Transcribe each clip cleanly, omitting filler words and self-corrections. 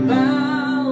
bow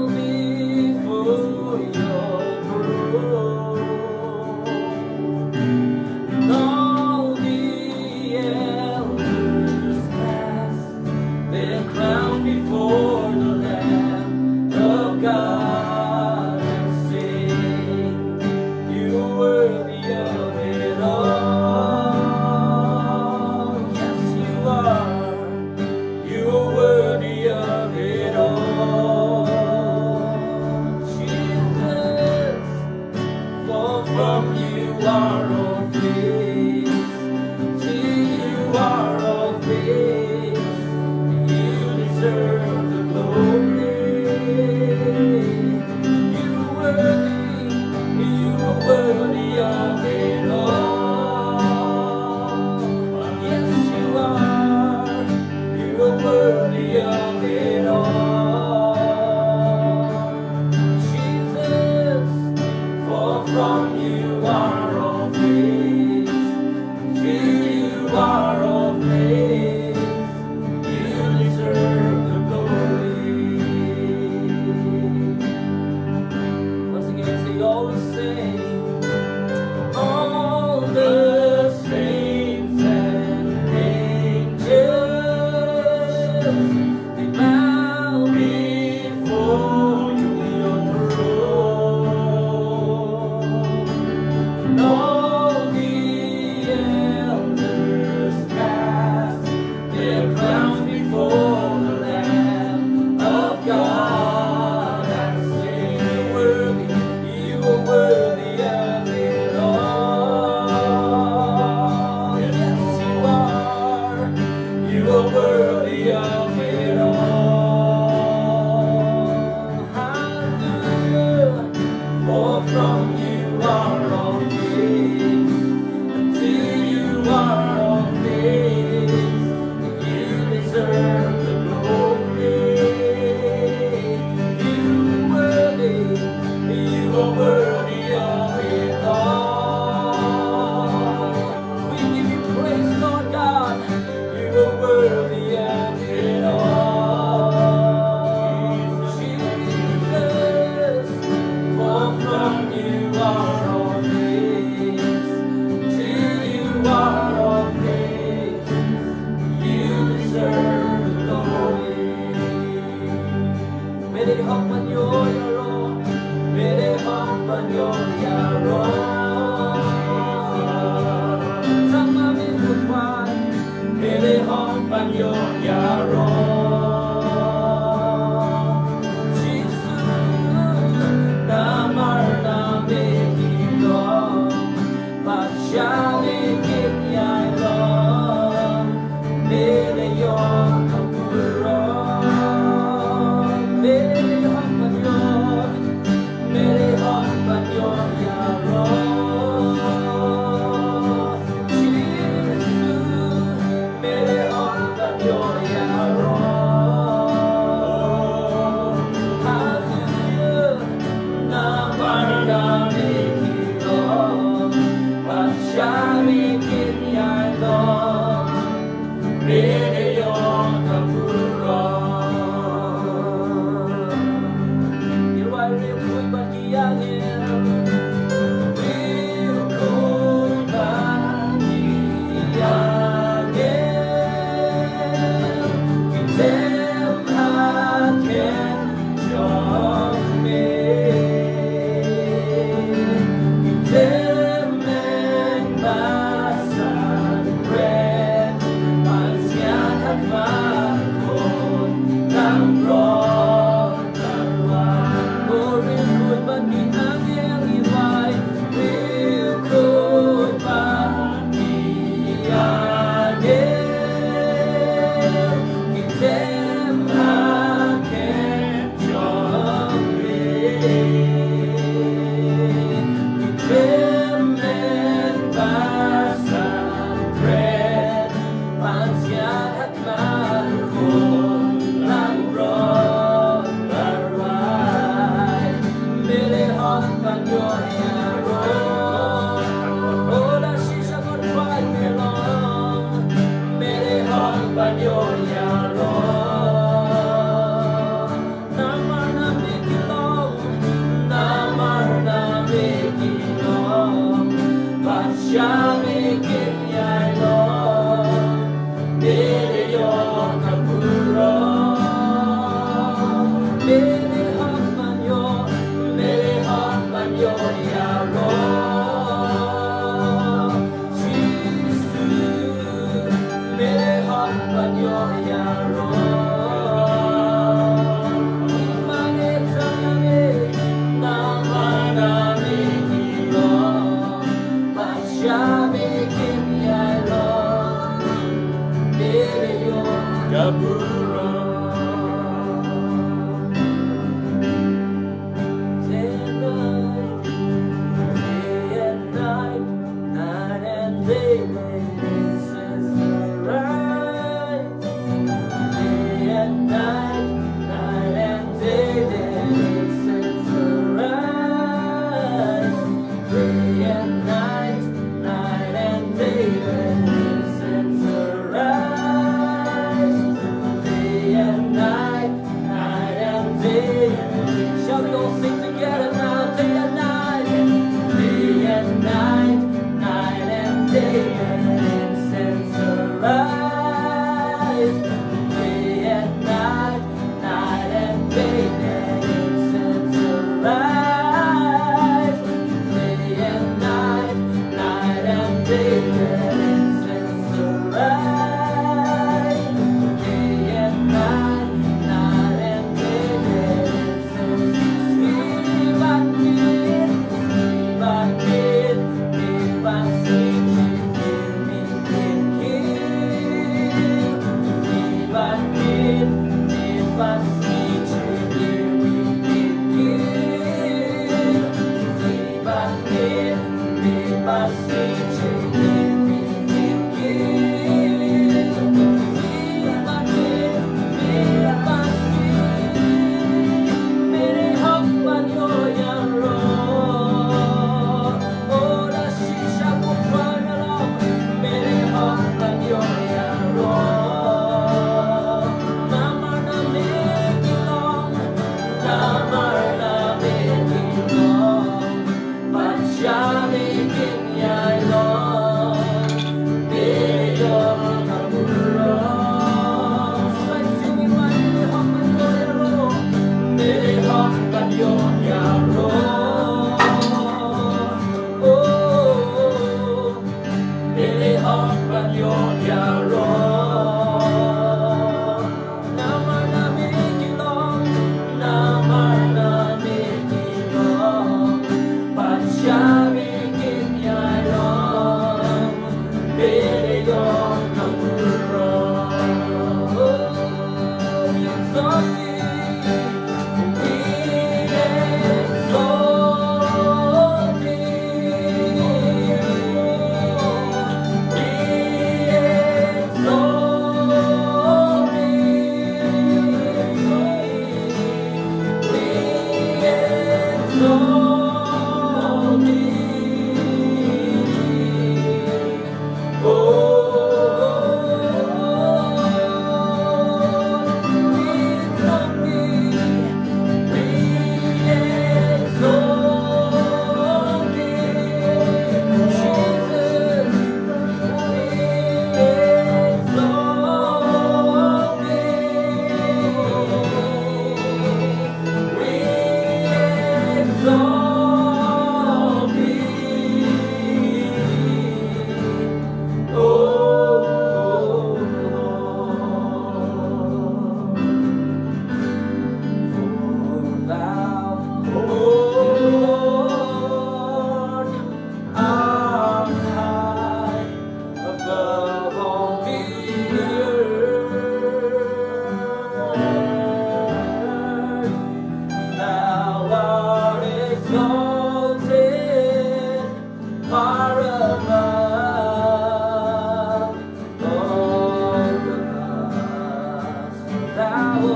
Thou, O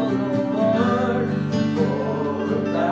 Lord, for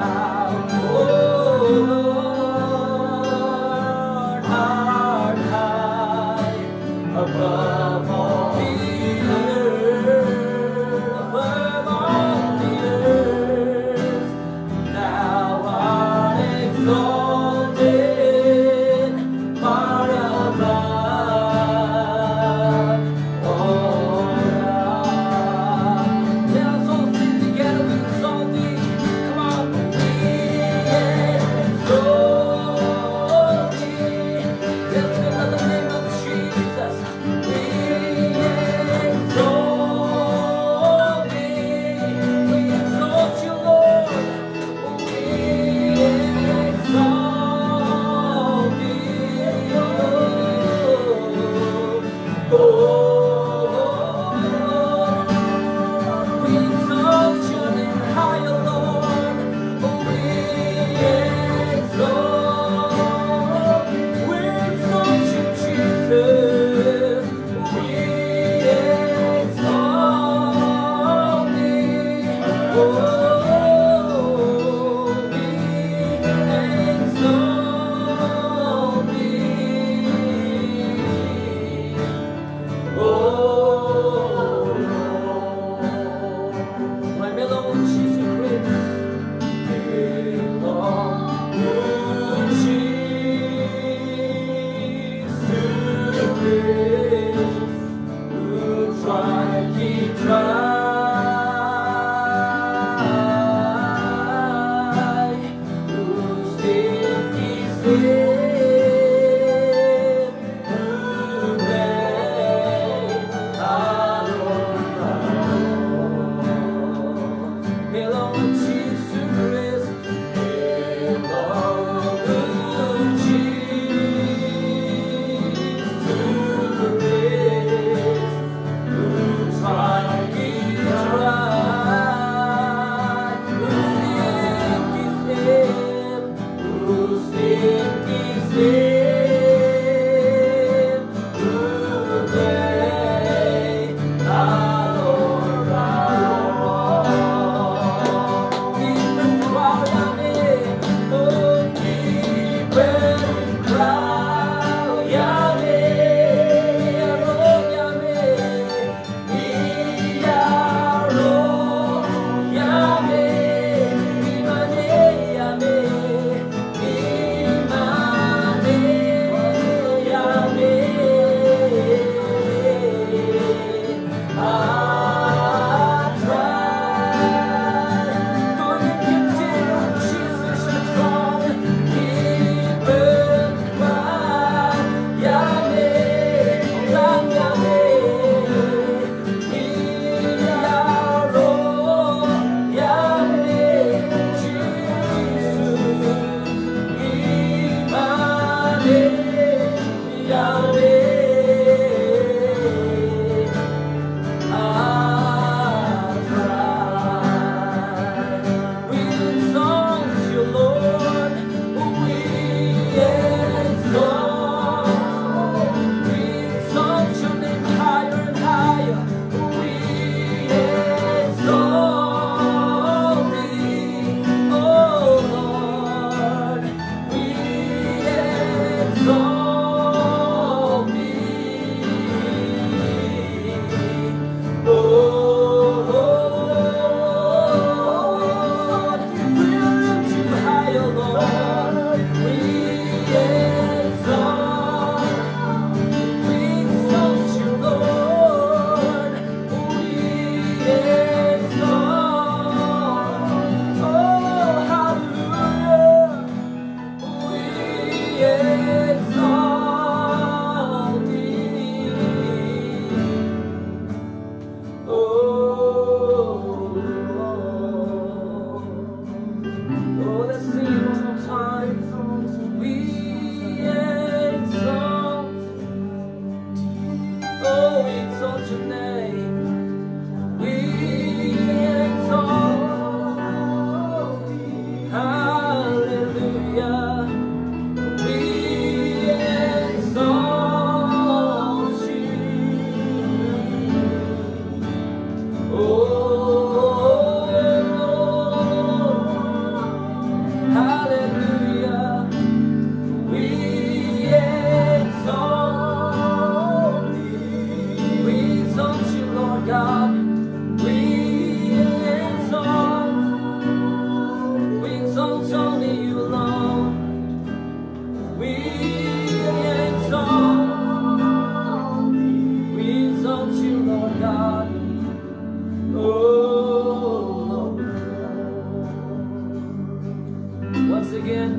Once again,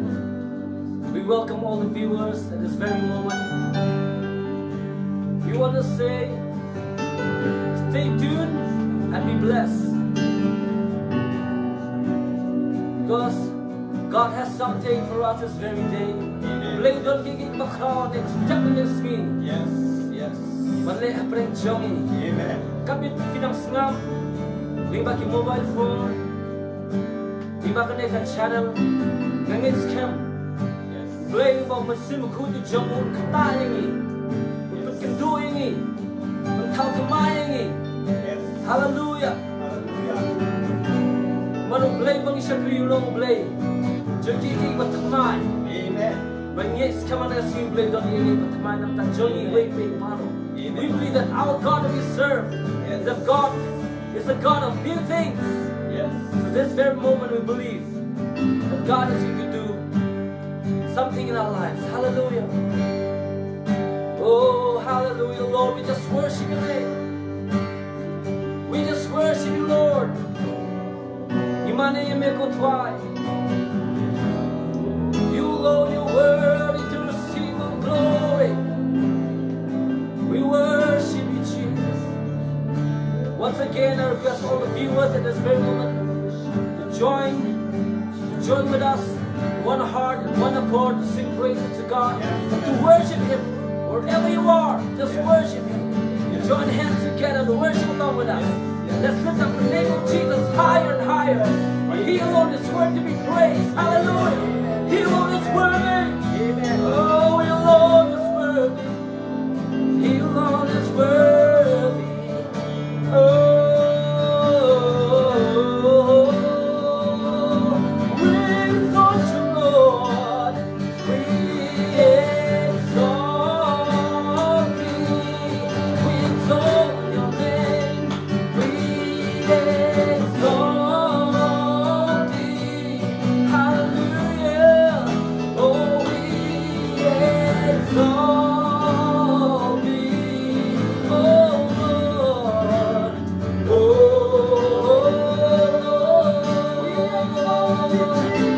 we welcome all the viewers at this very moment. We want to say, stay tuned and be blessed. Because God has something for us this very day. Play don't get it macron and step in this me. Yes, yes. Malay apreng jongi. Amen. Kapit pinang sngam. Lima ki mobile phone. Lima ka na channel. Ngangit scam. Yes. Play about masim kudu jongun kata yangi. Untuk kendo yangi. Mentau kemai yangi. Yes. Hallelujah. Hallelujah. Manu play bang isya kriyulong play. Jogi ki batamai. Amen. When yes, come on, as you play, don't you but mind of that journey way, we believe that our God that we serve, Yes. that God is a God of new things. Yes. So this very moment we believe that God is going to do something in our lives. Hallelujah. Oh, hallelujah, Lord. We just worship your name. We just worship you, Lord. Imane yemeko twai. You, Lord, you're worthy to receive all glory. We worship you, Jesus. Once again, I request all the viewers at this very moment to join with us in one heart and one accord to sing praises to God, and to worship Him wherever you are. Just worship Him. Join hands together to worship along with us. Let's lift up the name of Jesus higher and higher. He alone is worthy to be praised. Hallelujah. He alone is worthy. Amen. Oh, He alone is worthy. He alone is worthy. Oh, we exalt you, Lord. We exalt Thee. We exalt Your name. We exalt Thee. Hallelujah. Oh, we exalt Thee, oh Lord. Oh,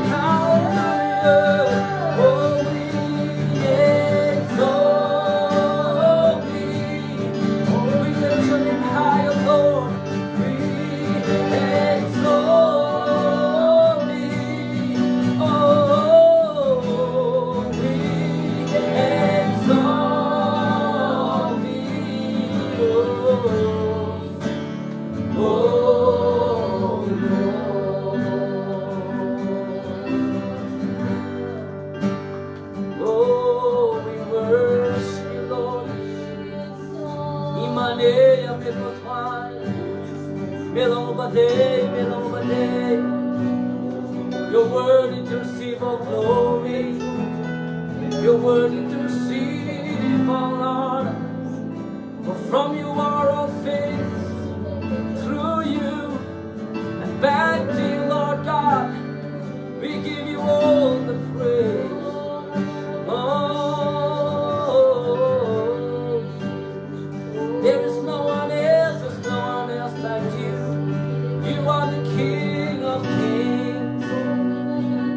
hallelujah. Oh, we exalt Thee. Oh, we lift Your name higher, Lord. We exalt Thee. Oh, we exalt Thee. Oh, Lord. Oh, we worship You, Lord. Imane yamekotwai. Melong bade. You're worthy to receive all glory. You're worthy to receive all honor. For from You are all things, through You and back to You, Lord God. We give You all the praise. Oh, there is no one else, there's no one else like You. You are the King of kings.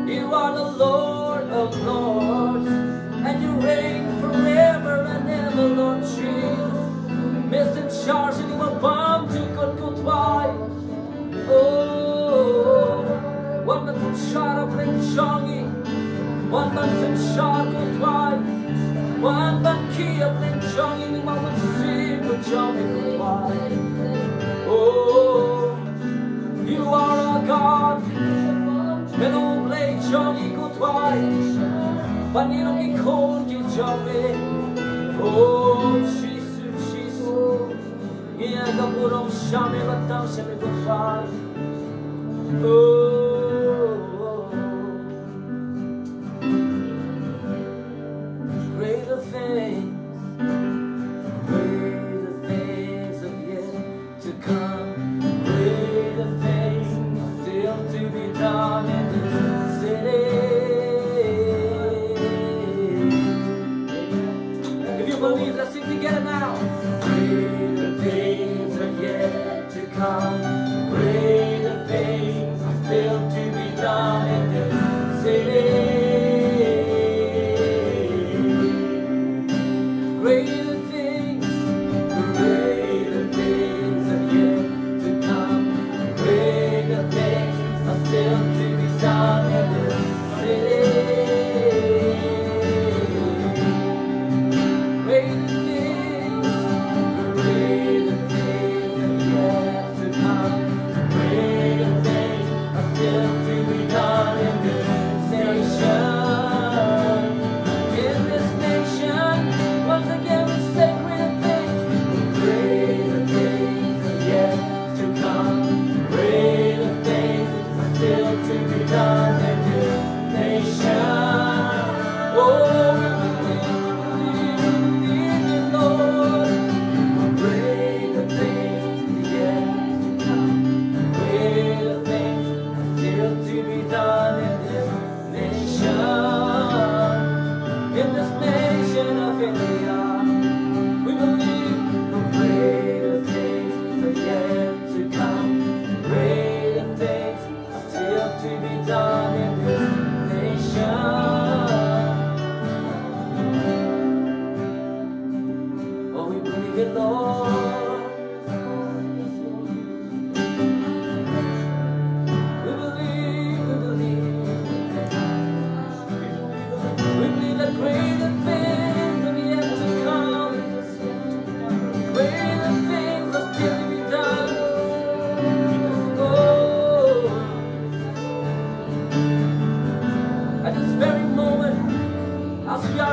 You are the Lord of lords. And You reign forever and ever, Lord Jesus. Miss in charge and You will bomb to good wide. Oh, one man's in charge of bring Jongi. One man's in charge of wide. One man key of bring Jongi. You will see the Jongi good wide. Oh, You are our God. Men all play Jongi good wide. Paninong ikon ki Jongi. Oh, Jesus. Iya kapurong siyame batang siyame goodbye. Oh, greater things have yet to come. Greater things still to be done in this city. If you believe, let's sing together now. Greater things are yet to come. Greater things are still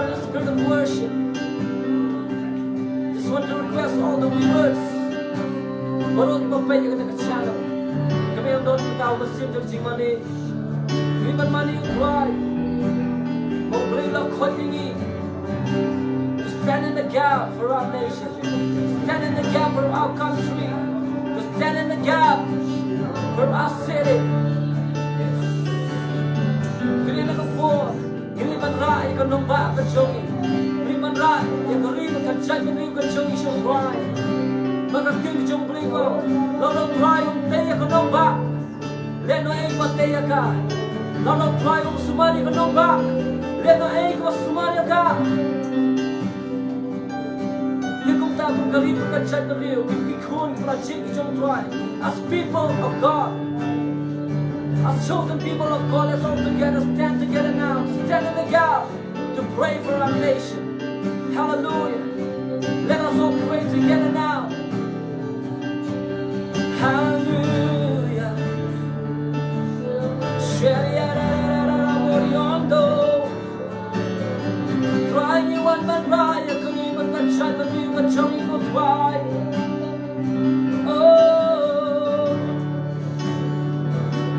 the spirit of worship. Just want to request all the viewers. Baru kita pay kita ke channel. Kami yang doon tahu mesin terjing mani. Iban mani cry. Mau beli lah kau tinggi. To stand in the gap for our nation. To stand in the gap for our country. To stand in the gap for our city. Kini nak po. Kini man ra ikan nomba kajongi. Kini man ra yang kari kacay kini kajongi siya cry. Magaging jong bligo, lolo try teya ko nomba, leno ay mateya ka, lolo try sumali ko nomba, leno ay ko sumali ka. Yung tatong kalibo ka chat na rin, kikikun project jong try, as people of God, as chosen people of God, let's all together stand together now, stand in the gap to pray for our nation. Hallelujah. Let us all pray together now. Hallelujah. Trying you one man right, you could even the chat but you could show me good why. Oh,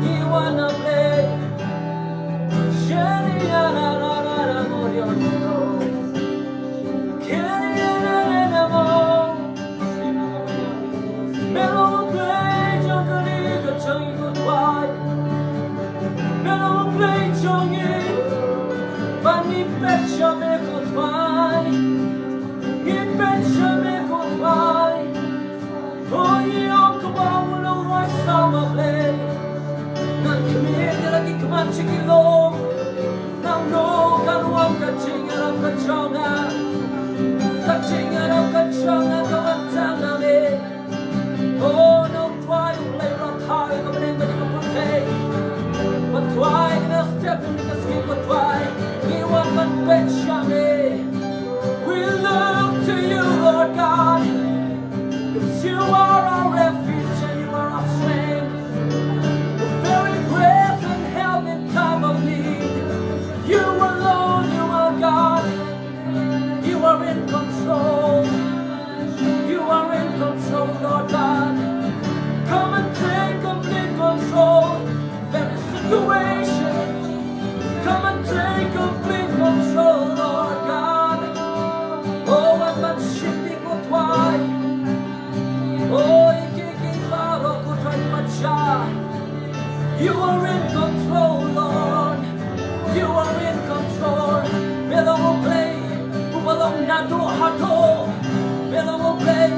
you wanna play. Chikilong, now no can walk a chinger of the chona, chinger of the chona, go and tell me. Oh, no, try to play rock high, come in, but you can play. But try to step in the skin, but try. You want to bet me. We look to you, Lord God, because you are our refuge and you are our strength. The very breath in hell in time of need. You alone, you are God. You are in control. You are in control, Lord God. Come and take complete control. Every situation. Come and take complete control, Lord God. Oh, I'm not shifting with why. Oh, you are in control, Lord. You are in control. Belong play, belong na do hato. Belong play,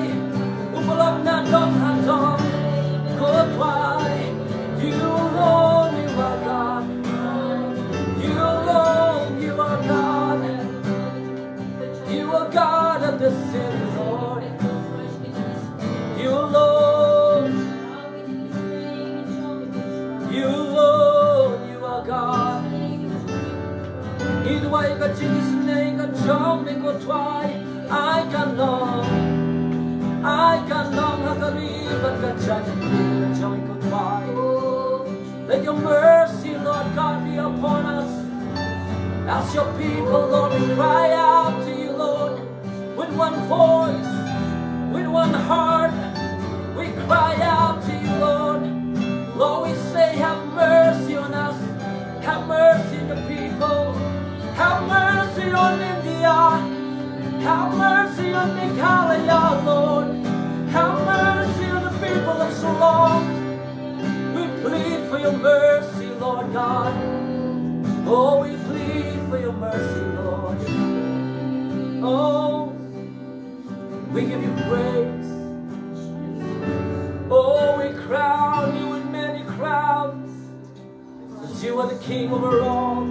belong na do hato. Good why? You alone, you are God. You alone, you are God. You are God of the city, Lord. You alone. You alone, you are God. Either way, you got Jesus' name, got John, make or try. I can long, I can believe, but got judge and John, make or try. Let your mercy, Lord God, be upon us. As your people, Lord, we cry out to you, Lord, with one voice, with one heart. We cry out to you, Lord. Lord, we say, have mercy on us. Have mercy on the people. Have mercy on India. Have mercy on Meghalaya, Lord. Have mercy on the people of Ceylon. We plead for your mercy, Lord God. Oh, we plead for your mercy, Lord. Oh, we give you praise. Oh, we crown you with many crowns, because you are the King over all.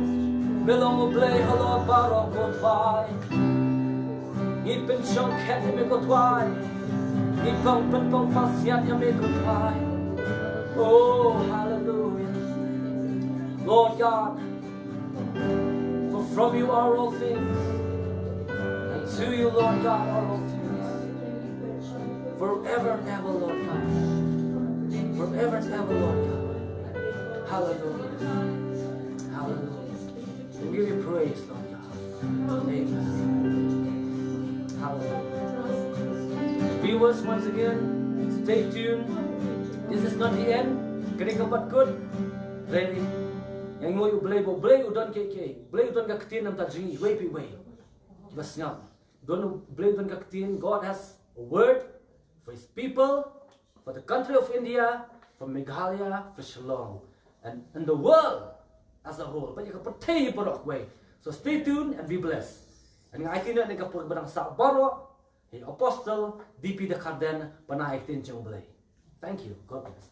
Belong oblay halot barok kotwai. Ipin shong ket me kotwai. Ipang penpong pasiat ya me kotwai. Oh, hallelujah. Lord God, for from you are all things, and to you, Lord God, are all things. Forever and ever, Lord God. Forever and ever, Lord God. Hallelujah. Hallelujah. We give you praise, Lord God. Amen. Amen. Hallelujah. Viewers, once again, stay tuned. This is not the end. Kini kapat good. Ready? Yang mo yung belay udan KK. Belay udan kakitin ng tajingi. Way. Bas nga. Don't belay udan kakitin. God has a word for His people, for the country of India, for Meghalaya, for Shillong, and the world as a whole. But you can partay porok way. So stay tuned and be blessed. And nga itin na kapag barang sa baro, hey apostle, DP DKHAR den panaitin siyang belay. Thank you. God bless.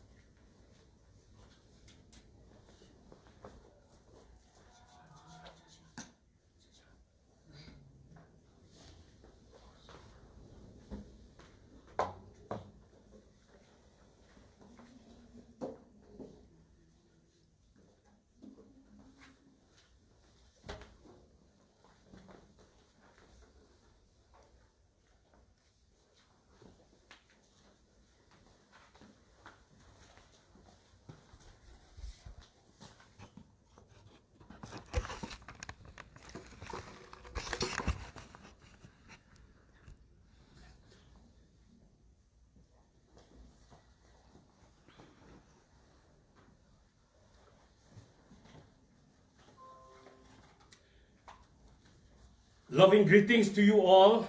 Loving greetings to you all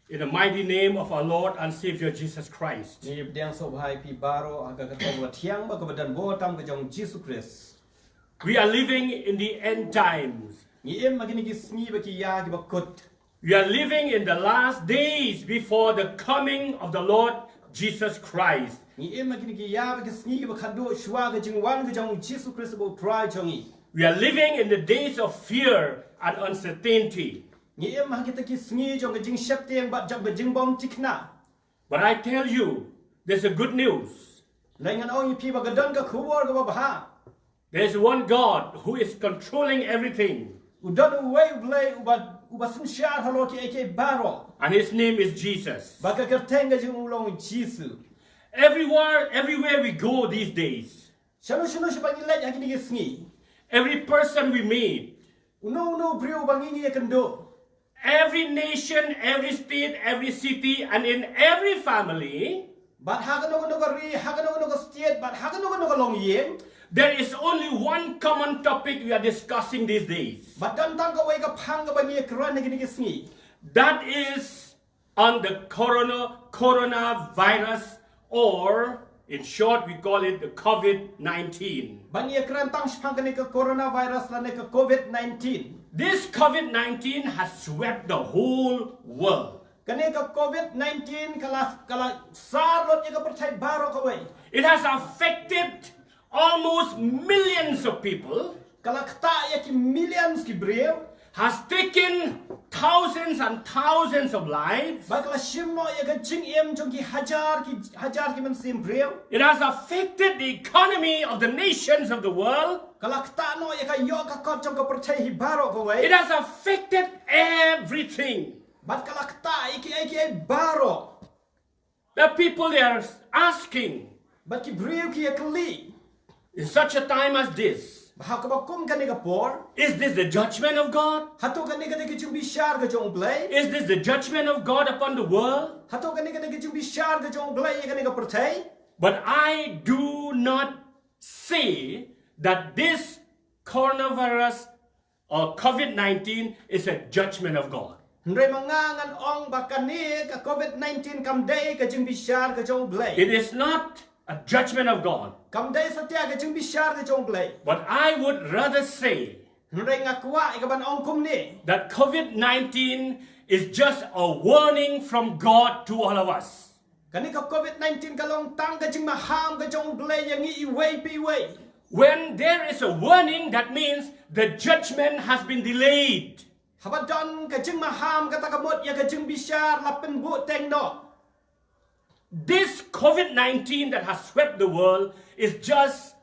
in the mighty name of our Lord and Savior Jesus Christ. Ni bdang so bhai pi baro aga ka tawa thiang ba ka badan bo tam ka jong Jesus Christ. We are living in the end times. Ni em magini ki sngi ba ki ya ki ba kut. We are living in the last days before the coming of the Lord Jesus Christ. Ni em magini ki ya ba ki sngi ba khado shwa ka jing wan ka jong Jesus Christ bo try jongi. We are living in the days of fear and uncertainty. Ni em kita ki sngi jong ka jing shap tiang ba jong ka jing bom tikna. But I tell you, there's a good news. Laingan ong pi ba ka don ka khuwor ka ba ba. There's one God who is controlling everything. Udon way blay uba sun shar halo ki ake baro. And his name is Jesus. Ba ka kerteng ka jing ulong Jesus. Everywhere we go these days, Shano sipa ngilet yakini ki sngi. every person we meet, Uno brio bangingi ya kendo. every nation, every state, every city, and in every family, But hakano ko ri, hakano ko state, but hakano ko long yen. there is only one common topic we are discussing these days. But dan tang ka way ka phang ka bangi kran ngi ngi sngi. That is on the coronavirus, or in short, we call it the COVID-19. Bangi kran tang phang ka ni ka coronavirus la ni ka COVID-19. This COVID-19 has swept the whole world. Kani ka COVID-19 kala sarlot ya ka percaya baro ka way. It has affected almost millions of people, Kala kta ya ki millions ki brio. has taken thousands and thousands of lives. Ba kala shimno ya ka jing em jong ki hajar ki man sim brio. It has affected the economy of the nations of the world. Kala kta no ya ka yo ka kot jong ka percaya hi baro ka way. It has affected everything. But kala kta iki baro. The people, they are asking, But ki brio ki ya kali. in such a time as this, Bahakabakum ka ni ka por. is this the judgment of God? Hato ka ni ka jung bishar ka jong blay. Is this the judgment of God upon the world? Hato ka ni jung bishar ka jong blay ka ni ka percaya. But I do not say that this coronavirus or COVID-19 is a judgment of God. Nre mangangan ong bakani ka COVID-19 kam day ka jung bishar ka jong blay. It is not a judgment of God. Kam day satya ka jung bishar ka jong blay. But I would rather say Nre ngakwa ikaban ong kum ni. that COVID-19 is just a warning from God to all of us. Kani ka COVID-19 ka long tang ka jung maham ka jong blay yang iway pi way. When there is a warning, that means the judgment has been delayed. Habadon ka jung maham ka takamot ya ka jung bishar lapen bu teng no. This COVID-19 that has swept the world is just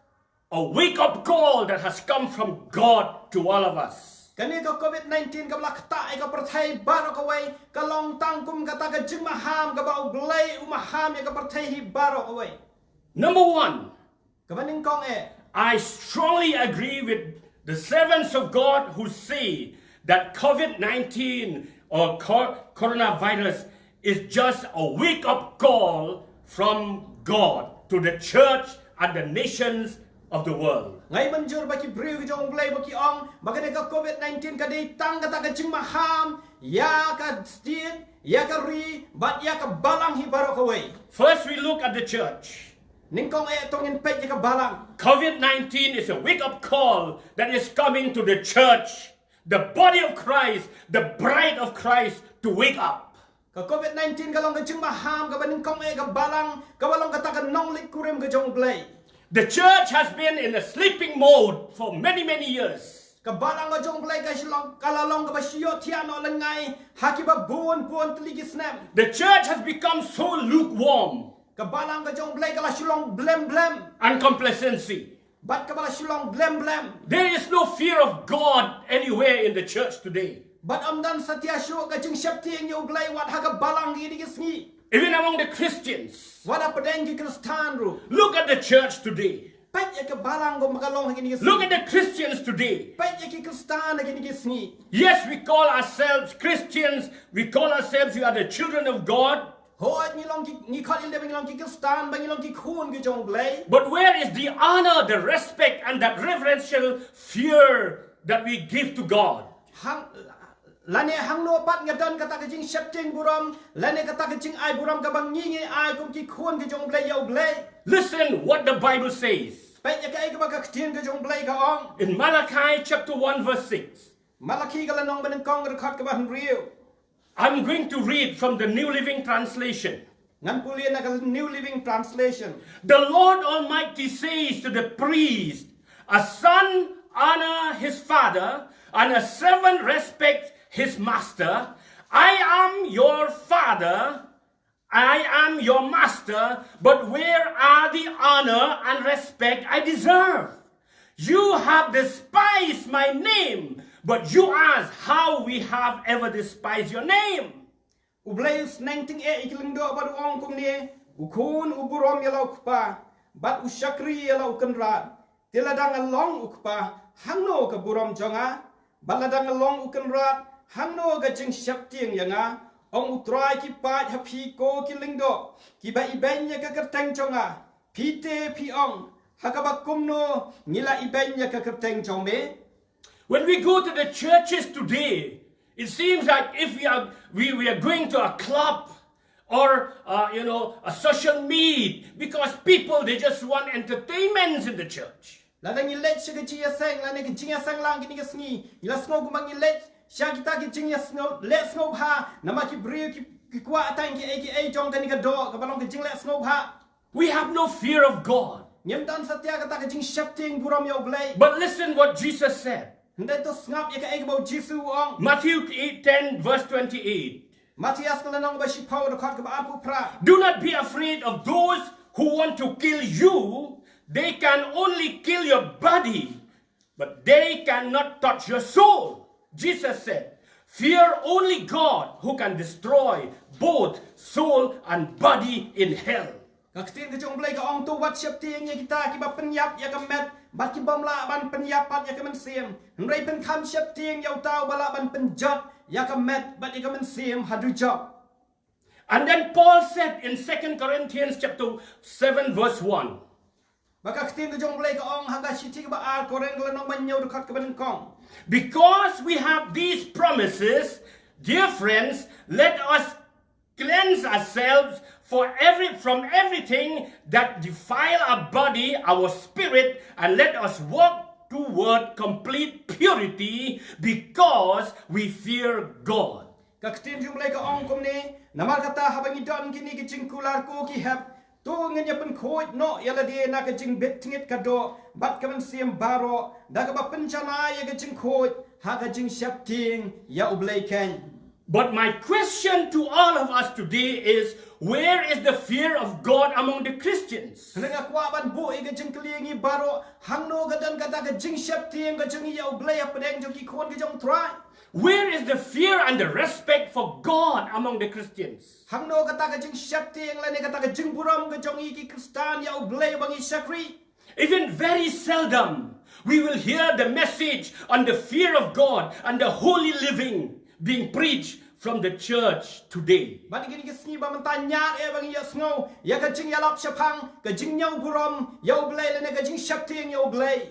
a wake-up call that has come from God to all of us. Kani ka COVID-19 ka lakta ka percaya baro ka way ka long tang kum ka ta ka jung maham ka ba blay umaham ya ka percaya hi baro ka way. Number one, Kabaning kong I strongly agree with the servants of God who say that COVID-19 or coronavirus is just a wake-up call from God to the church and the nations of the world. Ngai manjur baki briu jong blai baki ong bagane ka COVID-19 ka dei tang kata ka jing maham ya ka stien ya ka ri bat ya ka balang hi baro ka wei. First, we look at the church. Ningkong tongin pet ya ka balang. COVID-19 is a wake-up call that is coming to the church, the body of Christ, the bride of Christ, to wake up. Ka COVID-19 ka long ka jing maham ka baningkong ka balang ka walong kata ka nong lik kurim ka jong blai. The church has been in a sleeping mode for many, many years. Kabalang ka jong blay ka silong kalalong ka ba siyo tiano langay haki ba buon teligi snap. The church has become so lukewarm. Kabalang ka jong blay ka la silong blem and complacency. Bat ka ba la silong blem. There is no fear of God anywhere in the church today. Bat amdan satya syo ka jing syapti ang yo blay wat haka balang gi digisngi. Even among the Christians. What apa dengi Kristan ru. Look at the church today. Pat ya ka balang go magalong hagi digisngi. Look at the Christians today. Pat ya ki Kristan hagi digisngi. Yes, we call ourselves Christians. We call ourselves we are the children of God. Hoat ni long ki ni khat il de bang long ki Kristan bang long ki khun gi jong blay. But where is the honor, the respect and that reverential fear that we give to God? Lane hangno pat ngadan kata kajing syapting buram lane kata kajing ai buram kabang ngingi ai kum ki khun ki jong blay yaw blay. Listen what the Bible says. Pet ya kai ka ba ka ktin ka jong blay ka ong. In Malachi chapter 1 verse 6. Malaki ka lanong baneng kong rekat ka ba riu. I'm going to read from the New Living Translation. Ngan pulian na ka New Living Translation. The Lord Almighty says to the priest, a son honor his father and a servant respect his master. I am your father, I am your master, but where are the honor and respect I deserve? You have despised my name, but you ask how we have ever despised your name. Ublayus 19 ikilindo baru ong kum ni ukun uburom yalau kupa bat usyakri yalau kenrat tiladang along ukpa hangno ke burom jonga baladang along ukenrat hangno ga jing syapting yanga ong utrai ki pat hapi ko ki lingdo ki ba ibenya ka kerteng chonga pite pi ong hakaba kumno nila ibenya ka kerteng chongme. When we go to the churches today, it seems like if we are going to a club or a social meet, because people they just want entertainments in the church. Ladang ilet siya kiciya sang lane kiciya sang lang kini kasngi ilas ngo kumang ilet siya kita kiciya snow let's go ha nama ki brio ki kwa atang ki aka jong kani ka do kabalong kicing let's go ha. We have no fear of God. Nyam dan satya kata kicing syapting buram yaw blay. But listen what Jesus said. Ndai to ngap ya ka aka bau Jisu ong. Matthew 10 verse 28. Matias kalanong ba si Paul kat ka ba apu pra. Do not be afraid of those who want to kill you. They can only kill your body, but they cannot touch your soul. Jesus said, fear only God who can destroy both soul and body in hell. Kaktin ka jong blay ka ong to wat syapting ya kita ki ba penyap ya ka met bat ki bamla ban penyapat ya ka men sim. Nrai pen kham syapting yaw taw bala ban penjat ya ka met bat ya ka men sim hadu job. And then Paul said in 2 Corinthians chapter 7 verse 1. Baka ktin ka jong blay ka ong haga siti ka ba ar koreng lanong banyaw dekat ka ban kong. Because we have these promises, dear friends, let us cleanse ourselves from everything that defile our body, our spirit, and let us walk toward complete purity because we fear God. Kaktin jumlay ka ong kum ni namal kata habang idon kini kicing kular ko ki hab tu nganya pen khoi no yala dia na kicing bet tingit kado bat kaman siam baro da ka ba pencana ya kicing khoi ha kicing syapting ya ublay ken. But my question to all of us today is, where is the fear of God among the Christians? Nga kwa ban bu i kicing kelingi baro hangno gadan kata kicing syapting kicing ya ublay apedeng joki khon kicing try. Where is the fear and the respect for God among the Christians? Hangno kata kajing syapti yang lain kata kajing buram kajong iki Kristan ya ublay bangi syakri. Even very seldom We will hear the message on the fear of God and the holy living being preached from the church today. Ban gini ke sni ba mentanya bang ya snow ya ka jing ya lap chapang ka jing nyau burom yau blai le ne ka jing shakting yau blai.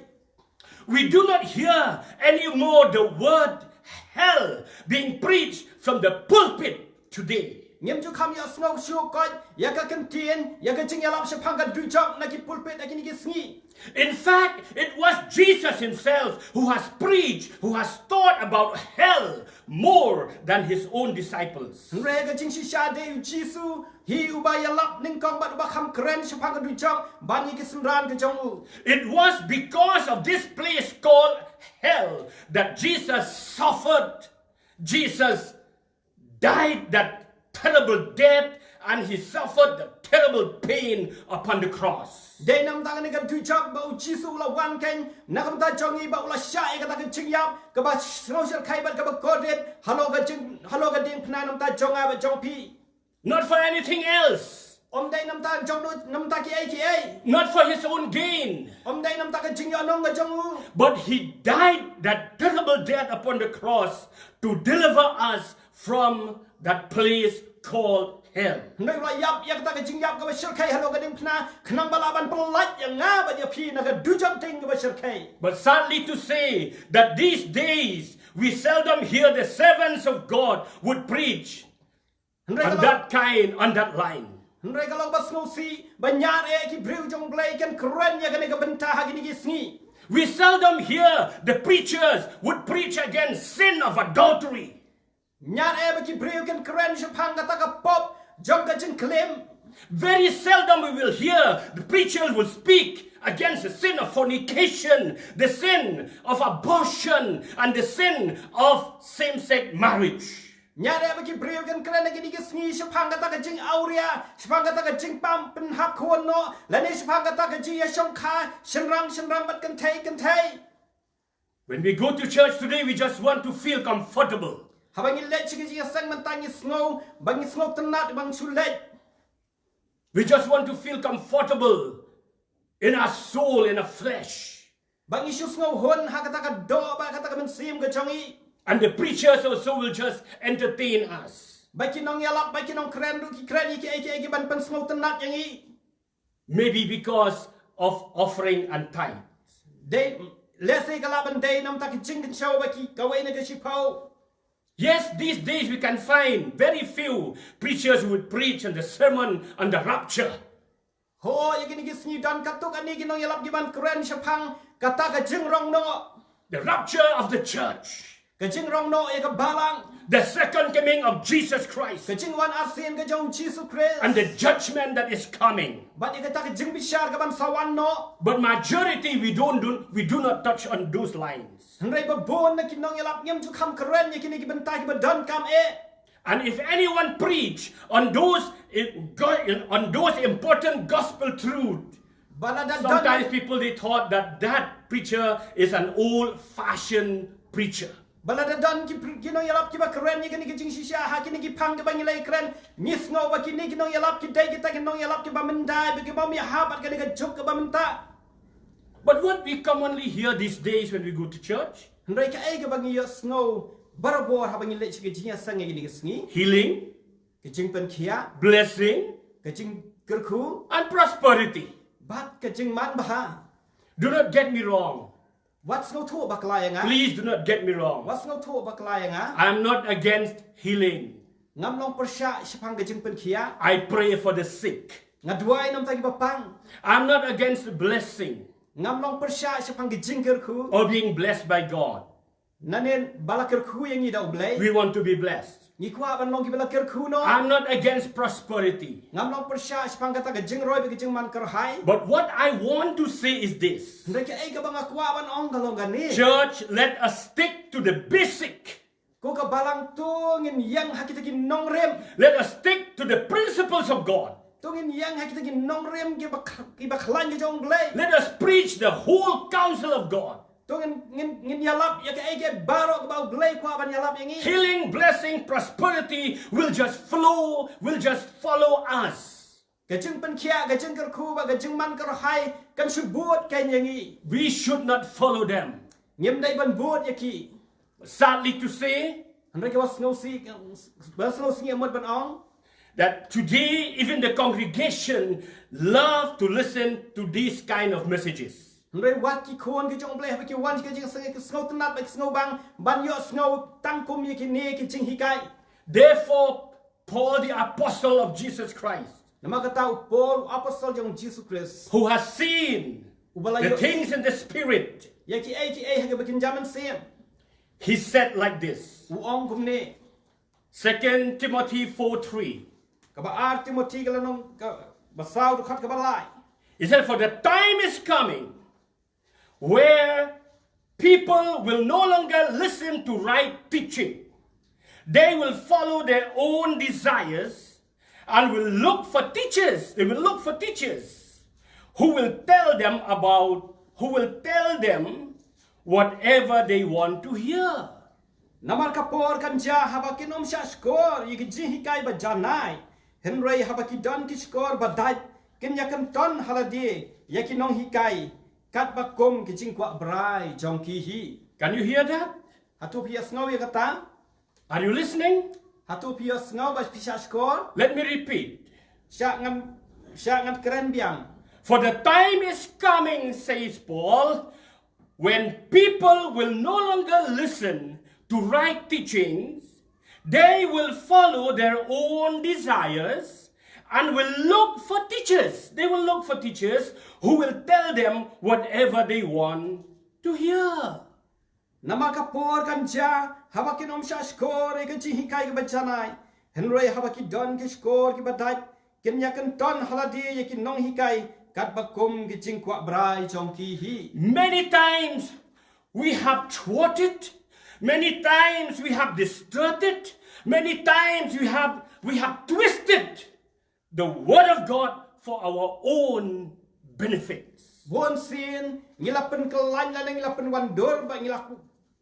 We do not hear anymore the word hell being preached from the pulpit today. Ngem ju kam ya snow shu ko ya ka kentien ya ka jing ya lap chapang ka du job na ki pulpit na gini ke sni. In fact, it was Jesus himself who has preached, who has taught about hell more than his own disciples. Re ka jing shisha de Jisu hi uba ya lap ning kong ba kham kren chapang ka du job ban ni ke sunran ka jong u. It was because of this place called hell that Jesus suffered. Jesus died that terrible death, and he suffered the terrible pain upon the cross. Day nam ta ne ka du job ba Jisu la wan ken na kam ta jong i ba la sha e ka ta ka jing yap ka ba snow shel khai ba ka ba kodet halo ka ding phna nam ta jong a ba jong pi. Not for anything else. Day nam ta jong no nam ta ki ai. Not for his own gain. Day nam ta ka jing ya nong ka jong u. But he died that terrible death upon the cross to deliver us from that place called hell. Noi la yap yak ta ka jing yap ka ba shel khai halo ka ding phna khnang ba la ban plat yang nga ba ya pi na ka du job ting ka ba shel khai. But sadly to say that these days we seldom hear the servants of God would preach on that kind, on that line. Noi ka long ba snow si ba nyar e ki briu jong blai ken kren ya ka ne ka benta ha gini ki sni. We seldom hear the preachers would preach against sin of adultery. Nyar e ba ki briu ken kren shapang ka ta ka pop jong ka jing claim. Very seldom we will hear the preachers will speak against the sin of fornication, the sin of abortion, and the sin of same-sex marriage. Nyare ba ki briu ken kren na gini ki sni shapang ka ta ka jing auria shapang ka ta ka jing pam pen hap khon no la ne shapang ka ta ka ji ya shong kha shenrang bat kan thai. When we go to church today, we just want to feel comfortable. Habang let chigi ji sang man tang snow bang snow tenat bang sulet. We just want to feel comfortable in our soul, in our flesh. Bang isu snow hon ha ka ta ka do ba ka ta ka men sim ka chongi. And the preachers also will just entertain us. Baki nong yalap baki nong kren ru ki kren ki ban pen snow tenat yang i. Maybe because of offering and tithe. Day let's say kalaban day nam ta ki jing kan show baki kawai na ka shipau. Yes, these days we can find very few preachers who would preach on the sermon on the rapture. Ho ya gini gisni dan katuk ani ginong yalap giban kren shapang kata ka jing rong no. The rapture of the church. Ka jing rong no e ka balang. The second coming of Jesus Christ. Ka jing wan asin ka jong Jesus Christ. And the judgment that is coming. But e ka ta ka jing bishar ka ban sawan no. But majority we do not touch on those lines. Hendrai ba bon na kinong yalap ngem tu kam keren ya kini ki bentai ki badan kam e. And if anyone preach on those important gospel truths, sometimes people they thought that preacher is an old-fashioned preacher. Balada dan ki kinong yalap ki ba keren ya kini ki jing shisha ha kini ki pang ki ba ngilai keren ngis ngo ba kini kinong yalap ki dai kita kinong yalap ki ba mendai ba ki ba mi habat kini ka juk ka ba menta. But what we commonly hear these days when we go to church? Hendrai ka ai ka ba ngi snow barabor ha ba ngilai ki jing sang ngini ki sngi. Healing, Ki jing pen kia, blessing, ka jing kerku, and prosperity. bat ka jing man bah. Do not get me wrong. What's no to baklaya nga? Please do not get me wrong. What's no to baklaya nga? I am not against healing. Ngam long persya sipang ka jing pen kia. I pray for the sick. Ngaduai nam tagi bapang. I'm not against blessing Ngam long persya sipang ka jing kerku. or being blessed by God. Nanen bala kerku yang ni daw blay. We want to be blessed. Ni kwa ban long ki bala kerku no. I'm not against prosperity. Ngam long persya sipang ka ta ka jing roy ka jing man kerhai. But what I want to say is this. Hendrai ka ai ka bang akwa ban ong kalong gani. Church, let us stick to the basic. Ko ka balang tu ngin yang hakita ki nong rem. Let us stick to the principles of God. Tu ngin yang hakita ki nong rem ki ba khlan ki jong blay. Let us preach the whole counsel of God. Tu ngin yalap ya ka ai ka baro ka ba blay kwa ban yalap yang i. Healing, blessing, prosperity will just flow, will just follow us. Kajeng penkia, kajeng kerku, kajeng man kerhai, kan sebut kan yangi. We should not follow them. Ngem dai ban buat yaki. Sadly to say, Mereka was ngausi, ngamut ban ong. that today even the congregation love to listen to these kind of messages. Mereka wat ki kuan ki jong bleh, ki wan ki jeng sengau tenat, ki sengau bang, ban yo sengau tangkum yaki ne ki jeng hikai. Therefore, Paul the apostle of Jesus Christ, Nama kata Paul apostol jong Jesus Christ. who has seen the things in the spirit, Yaki hage bikin zaman sem. he said like this, Uong kum ne. 2 Timothy 4:3. Kaba ar Timothy kalanong basau tu kat kabalai. He said, for the time is coming where people will no longer listen to right teaching. They will follow their own desires and will look for teachers. They will look for teachers who will tell them whatever they want to hear. Namar kapor kan ja habakin sya skor yiki jihikai ba janai. Henry habaki don ki skor ba dai ken yakan ton haladi yaki nong hikai kat ba kom ki jingkwa brai jong ki hi. Can you hear that? Hatu pia sngaw kata? Are you listening? Hatu pia sngaw ba pisya skor? Let me repeat. Sya ngan keren biang. For the time is coming, says Paul, when people will no longer listen to right teachings. They will follow their own desires and will look for teachers. They will look for teachers who will tell them whatever they want to hear. Nama kapor kan ja habakin sya skor yiki jihikai ba janai. Henry habaki don ki skor ki ba dai ken yakan ton haladi yaki nong hikai kat ba kom ki jingkwa brai jong ki hi. Many times we have thwarted, many times we have distorted, many times we have twisted the word of God for our own benefits. Bon sin ngilapen kelan la ngilapen wandor ba ngilak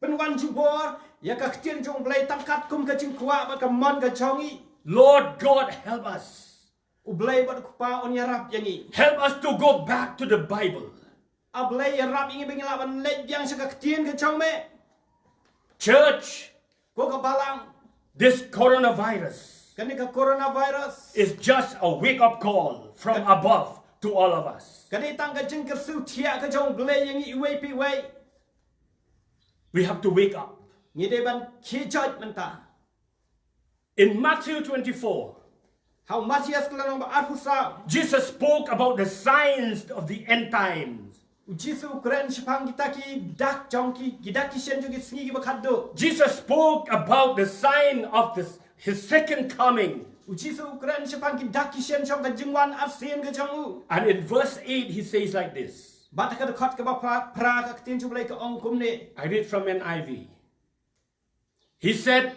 penwan jubor ya ka ktien jong blai tangkat kum ka jingkwa ba ka mon ka jongi. Lord God, help us. Ublay ba kupa on yarap yangi. Help us to go back to the Bible. Ablay yarap ingi bengilaban lej yang sa ka ktien ka jong me. Church, Ko ka balang this coronavirus kani ka coronavirus. is just a wake-up call from above to all of us. Kani tang ka jingker su tia ka jong blay yangi iway pi way. We have to wake up. Ngide ban ki jot menta. In Matthew 24, How Matias kelanong ba arpusa. Jesus spoke about the signs of the end times. Ujisu keren sipang kita ki dak jongki gidak ki sen jogi singi ki bakado. Jesus spoke about the sign of his second coming. Ujisu keren sipang ki dak ki sen jong ka jingwan arsen ka jongu. And in verse 8, he says like this. Bata ka dekat ka ba pra ka tin jublai ka ong kumne. I read from NIV. He said,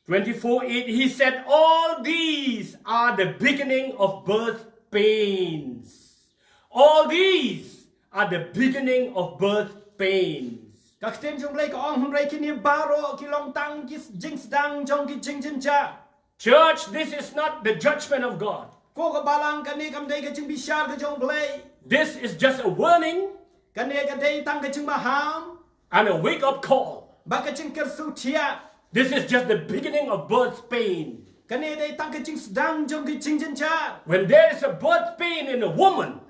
24:8, he said, all these are the beginning of birth pains. All these are the beginning of birth pains. Ka tin jublai ka ong humrai ki ni baro ki long tang ki jing sedang jong ki jing jinja. Church, this is not the judgment of God. Ko ka balang ka ni kam dai ka jing bishar ka jong blai. This is just a warning Ka ni ka dai tang ka jing maham. and a wake-up call. Ba ka jing ker su tia. This is just the beginning of birth pain. Ka ni dai tang ka jing sedang jong ki jing jinja. When there is a birth pain in a woman,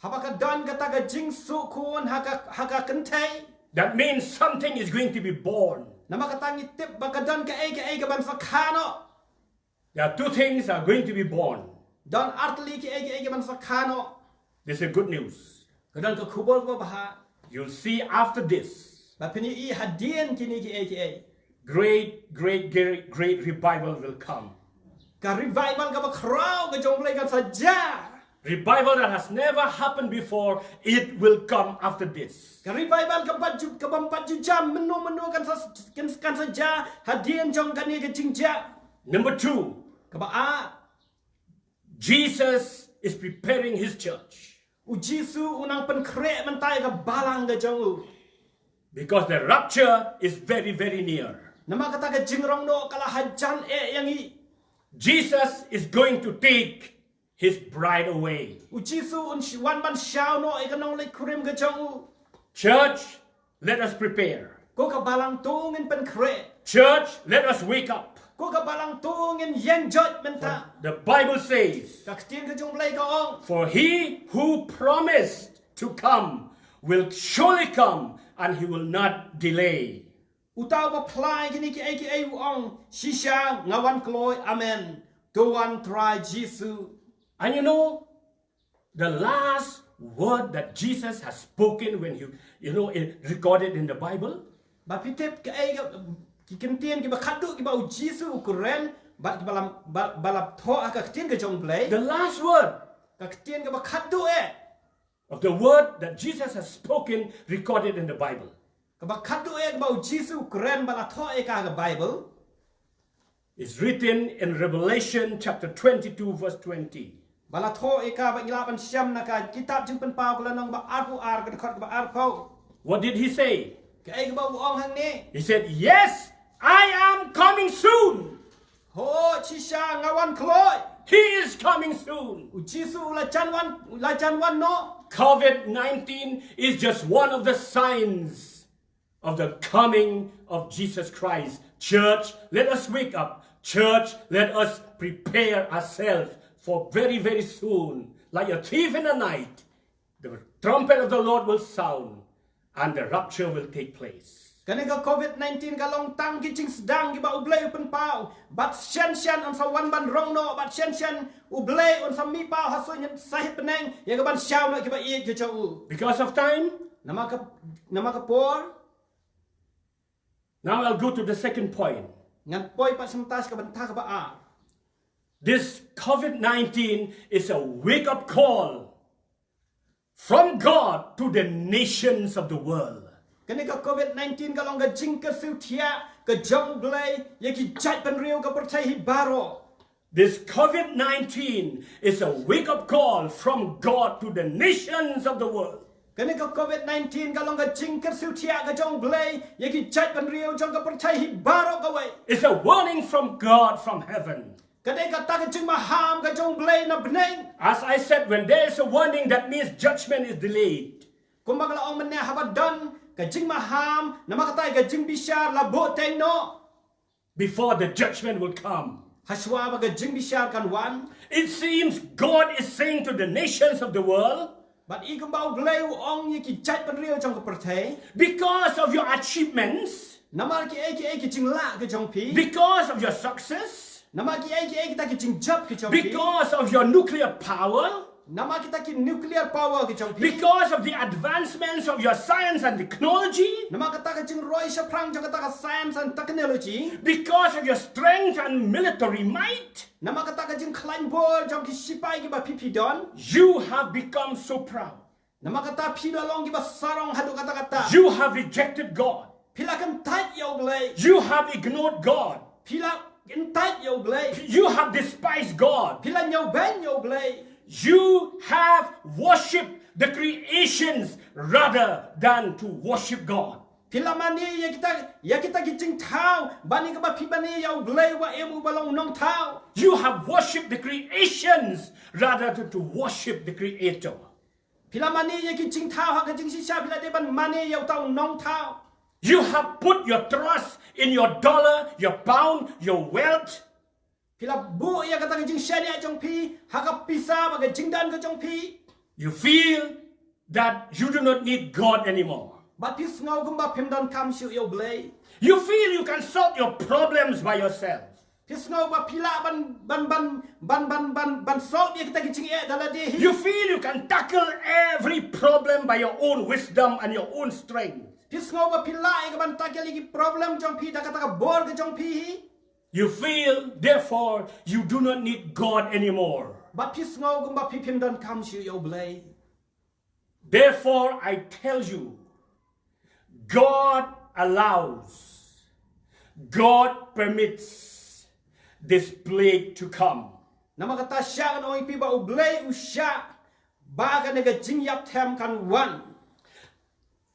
Habaka don ka taga jing su kun haka kentai. that means something is going to be born. Nama katangi tip baka don ka ega ban sakano. There are two things are going to be born. Don artli ki ega ban sakano. This is good news. Kadon ka kubol ba baha. You'll see after this, Ba pini I hadien kini ki ega. great revival will come. Ka revival ka ba kraw ka jong play ka saja. Revival that has never happened before, it will come after this. Ka revival ka bampat jam menu kan saja hadien jong kani ka jingja. Number 2, Ka ba a Jesus is preparing his church. Ujisu unang penkre mentai ka balang ka jong. Because the rapture is very, very near. Nama kata ka jingrong no kala hajan yang I. Jesus is going to take his bride away. U Jisu un wan ban shao no e kanong le krim ka chong u. Church, let us prepare. Ko ka balang tungin pen kre. Church, let us wake up. Ko ka balang tungin yen jot menta. The Bible says, Ka tien ka jong blay ka ong. for he who promised to come will surely come, and he will not delay. Utaw ba play kini ki ai u ong. Shisha ngawan kloy amen. Tuan try Jisu. And you know, the last word that Jesus has spoken when it recorded in the Bible, Ba pitep ka ai ki kentien ki ba khadu ki ba u Jisu ukuren ba ki balam balap tho ka tien ka jong blay. the last word Ka tien ka ba khadu e. of the word that Jesus has spoken recorded in the Bible. Ka ba khadu e ba u Jisu ukuren bala tho e ka Bible. Is written in Revelation chapter 22 verse 20. Bala tho e ka ba ilaban syam na ka kitab jing pen pau kala nong ba arpu ar ka khot ba ar pau. What did he say? Ka ai ka ba u ong hang ni. He said, yes, I am coming soon. Ho chisha ngawan kloy. He is coming soon. U Jisu la chan wan no. COVID-19 is just one of the signs of the coming of Jesus Christ. Church, let us wake up. Church, let us prepare ourselves for very, very soon. Like a thief in the night, the trumpet of the Lord will sound and the rapture will take place. Kani ka COVID-19 ka long tang ki ching sedang ki ba ublay pen pau. Bat shen on sa wan ban rong no. Bat shen ublay on sa mi pau haso nyen sahip peneng. Ya ka ban syau no ki ba iye ki chau. Because of time, Nama ka por. now I'll go to the second point. Ngan poi pat semtas ka ban ta ka ba a. This COVID-19 is a wake-up call from God to the nations of the world. Kani ka COVID-19 ka long ka jing ka siu tia. Ka jong ublay. Ya ki jat pen riu ka percaya hi baro. This COVID-19 is a wake-up call from God to the nations of the world. Kani ka COVID-19 ka long ka jing ka siu tia ka jong ublay. Ya ki jat pen riu jong ka percaya hi baro ka way. It's a warning from God from heaven. Kadai ka ta ka jing maham ka jong ublay na beneng. As I said, when there is a warning, that means judgment is delayed. Kumbang la ong menya habadan ka jing maham na makatay ka jing bishar la boteng no. Before the judgment will come. Haswa ba ka jing bishar kan wan. It seems God is saying to the nations of the world, But ikum ba ublay ong ye ki jat pen riu jong ka percaya. because of your achievements, Namal ki ai ki jing la ka jong pi. because of your success, Nama ki ai kita ki jing jap ki jong pi. because of your nuclear power, Nama kita ki nuclear power ki jong pi. because of the advancements of your science and technology, Nama kata ka jing roi sha prang jong kata ka science and technology. because of your strength and military might, Nama kata ka jing klain bol jong ki sipai ki ba pipi don. you have become so proud. Nama kata pila long ki ba sarong hadu kata. You have rejected God. Pila kan tat ya ublay. You have ignored God. Pila intat ya ublay. You have despised God. Pila nyau ben ya ublay. You have worshipped the creations rather than to worship God. Pila mani ya kita gijing tau. Bani ka ba pi bani ya ublay wa emu balong nong tau. You have worshipped the creations rather than to worship the Creator. Pila mani ya gijing tau ha gijing sisa pila de ban mani ya tau nong tau. You have put your trust in your dollar, your pound, your wealth. Pila bu ya kata gijing syariat jong pi. Ha ka pisa ba gijing dan ka jong pi. You feel that you do not need God anymore. But pis ngau gumba pimdan kam shu ya ublay. You feel you can solve your problems by yourself. Pis ngau ba pila ban solve ya kita gijing e dala de. You feel you can tackle every problem by your own wisdom and your own strength. Pis ngau ba pila ka ban takya lagi problem jong pi da kata ka bor ka jong pi. You feel, therefore, you do not need God anymore. But pis ngau gumba pi pimdan kam shu ya ublay. Therefore, I tell you, God allows, God permits this plague to come. Nama kata sya kan oi pi ba ublay usya. Ba ka nega jing yap them kan wan.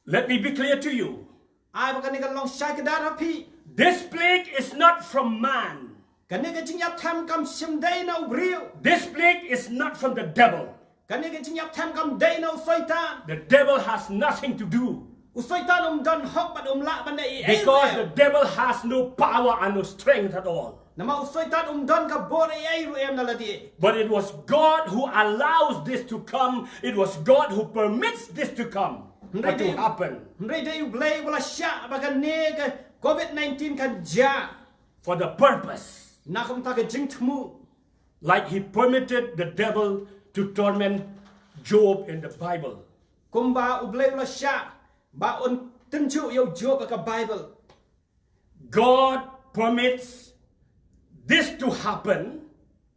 Let me be clear to you. Ai ba ka nega long sya ke dar pi. This plague is not from man. Kan ni ka jing yap tham kam sim day na ubriu. This plague is not from the devil. Kan ni ka jing yap tham kam day na usaitan. The devil has nothing to do. Usaitan don hok ban la ban dai. Because the devil has no power and no strength at all. Nama usaitan don ka bor ai ru em na ladi. But it was God who allows this to come. It was God who permits this to come. What to happen? Ndai dai blai wala sha bagan ne ka COVID-19 kan ja. For the purpose. Na kam ta ka jing thmu. Like he permitted the devil to torment Job in the Bible. Kumba ublai wala sha. Ba on tenju yo Job ka Bible. God permits this to happen.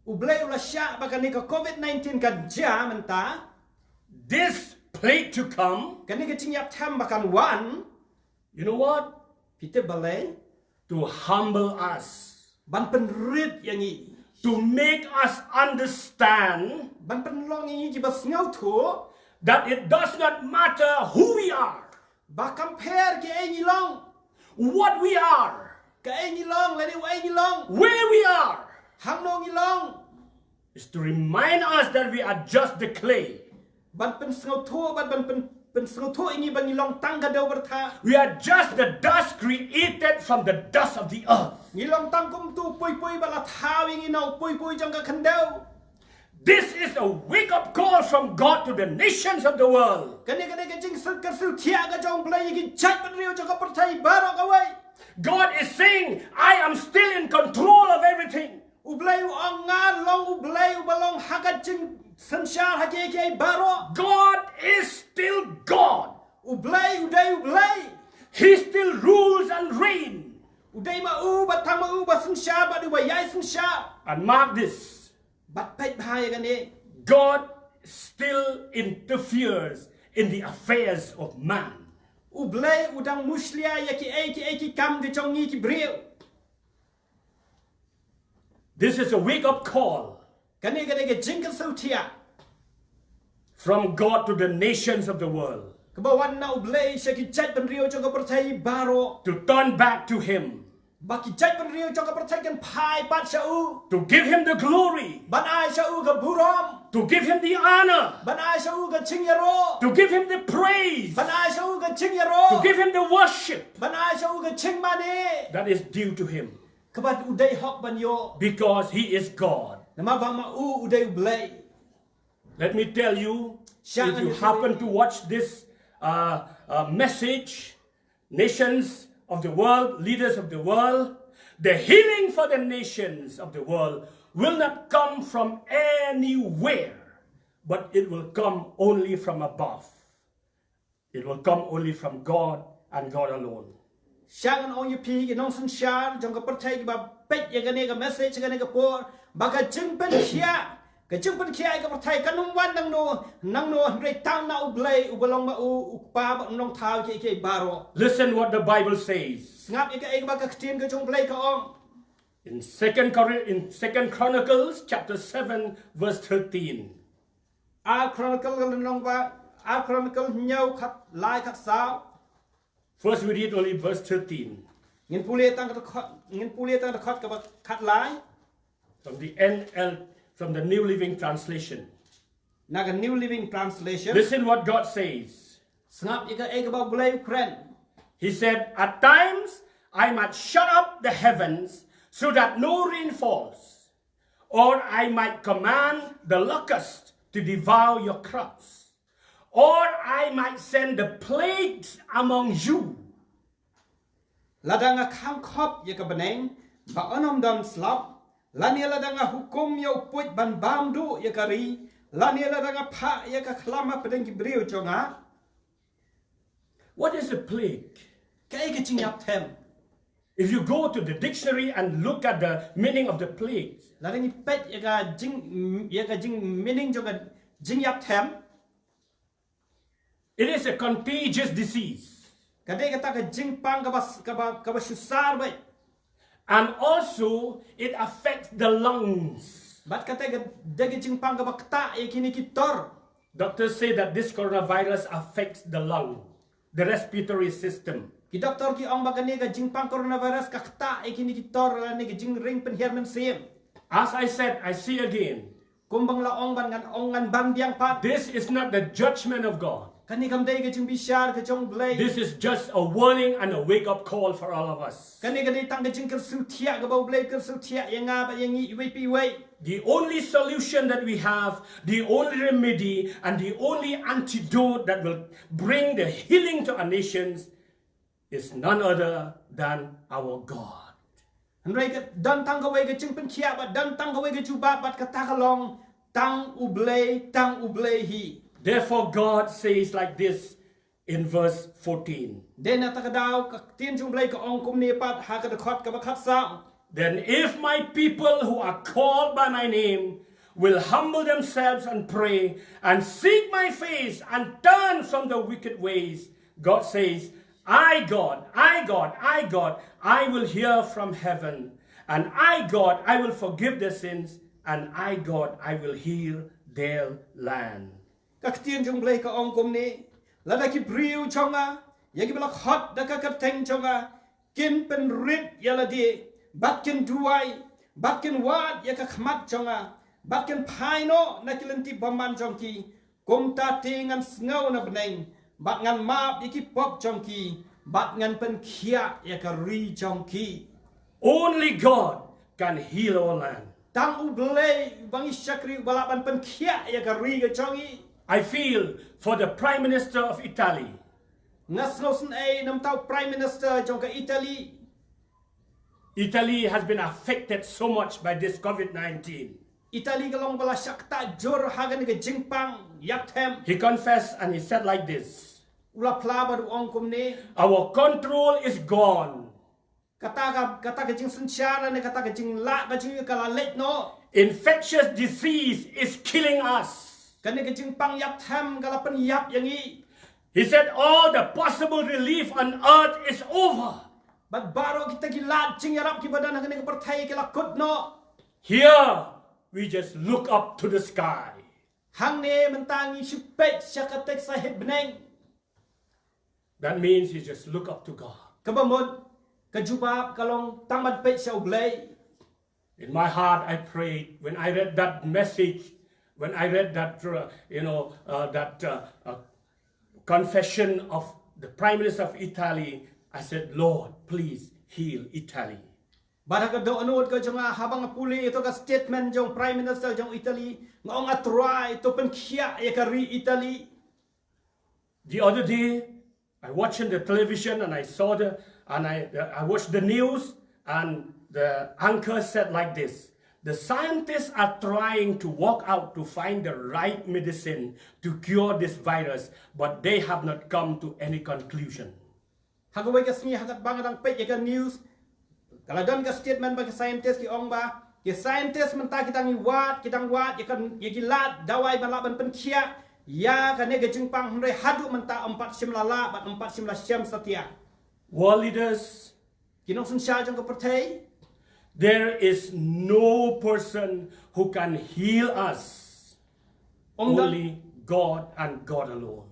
Ublay ula sya baka ni ka COVID-19 ka ja menta. This plague to come. Kani ka chingyap tham bakan wan. You know what? Pite balay. To humble us. Ban penrit yang i. To make us understand. Ban penlong yang i jibas ngau tu. That it does not matter who we are. Ba compare ke ai ni long. What we are. Ke ai ni long lani wa ai ni long. Where we are. Hang no ni long. Is to remind us that we are just the clay. Ban pen ngau tu ban pen ngau tu ini ban ni long tang ka deu bertha. We are just the dust created from the dust of the earth. Ni long tang kum tu pui pui bala thau yang inau pui pui jang ka khandeu. This is a wake-up call from God to the nations of the world. Kani ka jing sil ka sil thia ka jong play ki chat ban riu jang ka perthai baro ka wai. God is saying, I am still in control of everything. Ublay ang nga long ublay ubalong hagat jing sansyar hakeke baro. God is still God. Ublay uday ublay. He still rules and reigns. Uday mau batang mau basansyar ba diwayay sansyar. And mark this. Bat pait bahaya gani. God still interferes in the affairs of man. Ublay udang muslia yaki eki kam de chong ni ki bril. This is a wake-up call Kani ke jingkel sautia. from God to the nations of the world Kebawan na ublay siya ki chat ban riu jong ka perthai baro. to turn back to Him, Baki chat ban riu jong ka perthai kan pai pat sya u. to give Him the glory, Ban ai sya u ka burom. to give Him the honor, Ban ai sya u ka chingyaro. to give Him the praise, Ban ai sya u ka to chingyaro. give Him the worship Ban ai sya u ka chingmani. that is due to Him. Kebat uday hok ban yo. Because He is God. Nama bang ma u uday ublay. Let me tell you, if you happen to watch this message, nations of the world, leaders of the world, the healing for the nations of the world will not come from anywhere, but it will come only from above. It will come only from God and God alone. Siang an ong pi ki nong san shar jong ka perthai ki ba pet ya gane ka message gane ka por baka jing pen khia ka jing pen khia ka perthai ka nong wan nang no re tang na ublay ubalong ma u pa ba nong thau ki ke baro. Listen what the Bible says. Ngap ka ba ka ktien ka jong play ka ong. In Second Chronicles chapter 7 verse 13. Al chronicle ka nong ba al chronicle nyau khat lai khat sao. First we read only verse 13. Ngin pulia tang ka khat ka ba khat lai. From the New Living Translation. Na ka New Living Translation. Listen what God says. Ngap ka ba bulay Ukraine. He said, at times I might shut up the heavens so that no rain falls, or I might command the locust to devour your crops, or I might send the plagues among you. Ladanga kham khop ya ka baneng ba onom dam slap lania ladanga hukum yo puit ban bam du ya ka ri lania ladanga pha ya ka klama pedeng ki brio chonga. What is a plague? Kai ka chingyap them. If you go to the dictionary and look at the meaning of the plagues, Ladangi pet ya ka jing meaning jo ka jingyap them. it is a contagious disease. Kadai kata ka jing pang ka ba susar bai. And also, it affects the lungs. Bat kata ka dagi jing pang ka ba kta ya kini ki tor. Doctors say that this coronavirus affects the lung, the respiratory system. ki doktor ki ong bagani ka jingpang coronavirus ka kta ikini ki tor la ni ka jing ring penhermen sim. As I said, I see again, Kumbang la ong ban ngan ong ngan ban biang pat. this is not the judgment of God. Kani kam dai ka jing bishar ka jong blay. This is just a warning and a wake-up call for all of us. Kani ka dai tang ka jing ker su thia ka bau blay ker su thia yang nga ba yang i wei pi wei. The only solution that we have, the only remedy, and the only antidote that will bring the healing to our nations is none other than our God. Henry ka dan tang ka wei ka jing pen khia ba dan tang ka wei ka chu ba bat ka ta ka long tang u blay hi. Therefore, God says like this in verse 14. Den ta ka daw ka tien chung blay ka ong kum ni pat ha ka da khot ka ba khat sa. Then if my people who are called by my name will humble themselves and pray and seek my face and turn from the wicked ways, God says, I, God, I will hear from heaven, and I, God, I will forgive their sins, and I, God, I will heal their land. Ka tien chung blay ka ong kum ni la da ki briu chonga ya ki bla khot da ka teng chonga kin pen rit ya la di bat kin duai bat kin wat ya ka khmat chonga bat kin phaino na kilenti bomban chongki kum ta tingan sngo na bneng bat ngan map ya ki pop chongki bat ngan pen khia ya ka ri chongki. Only God can heal our land. Tang u blay bangi shakri balaban pen khia ya ka ri ga chongi. I feel for the Prime Minister of Italy. Ngasnosen ay nam tau Prime Minister jong ka Italy. Italy has been affected so much by this COVID-19. Italy galong bala shakta jor hagan ga jingpang yapthem. He confessed and he said like this, Ula pla ba du ong kum ni our control is gone. kata ka jing sunchara ne kata ka jing la ka jing kala let no. Infectious disease is killing us. Kani ka jingpang yapthem kala pen yap yang i. He said all the possible relief on earth is over. Bat baro kita gilat jing yarap ki badan kani ka perthai kala kut no. Here we just look up to the sky. Hang ne mentangi supet syakatek sahib beneng. That means you just look up to God. Kabamod kajubab kalong tamad pet sa ublay. In my heart, I prayed when I read that message, when I read that, confession of the Prime Minister of Italy, I said, Lord, please heal Italy. Bara ka do anod ka jong habang puli ito ka statement jong Prime Minister jong Italy ngong atry to pen khia ya ka ri Italy. The other day, I watched on the television and I watched the news, and the anchor said like this: the scientists are trying to work out to find the right medicine to cure this virus, but they have not come to any conclusion. Hagaway ka smi hagat bangadang pet ya ka news. Kaladon ka statement ba ka scientist ki ong ba? Ki scientist menta kitang wat ya gilat dawai balaban pen khia ya ka ne ga jingpang hnrei hadu menta 4 simlala bat 4 simla syam satia. World leaders, Kinong sun sha jong ka perthai. there is no person who can heal us. Only God and God alone.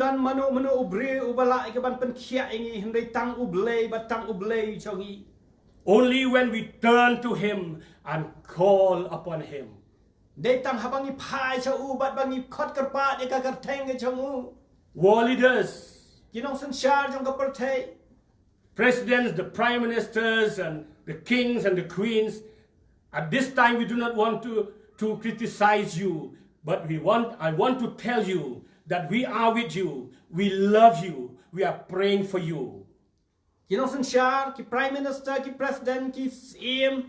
Dan manu ubri ubala ikaban pen khia ingi hnrei tang ublei batang ublei chongi. Only when we turn to Him and call upon Him. Datang habangi pai cha ubat bangi khot karpat eka kartheng ke chongu. World leaders, Kinong sun sha jong ka perthai. presidents, the prime ministers, and the kings and the queens. At this time, we do not want to criticize you, but I want to tell you that we are with you. We love you. We are praying for you. Kinong sun sha ki Prime Minister ki President ki CM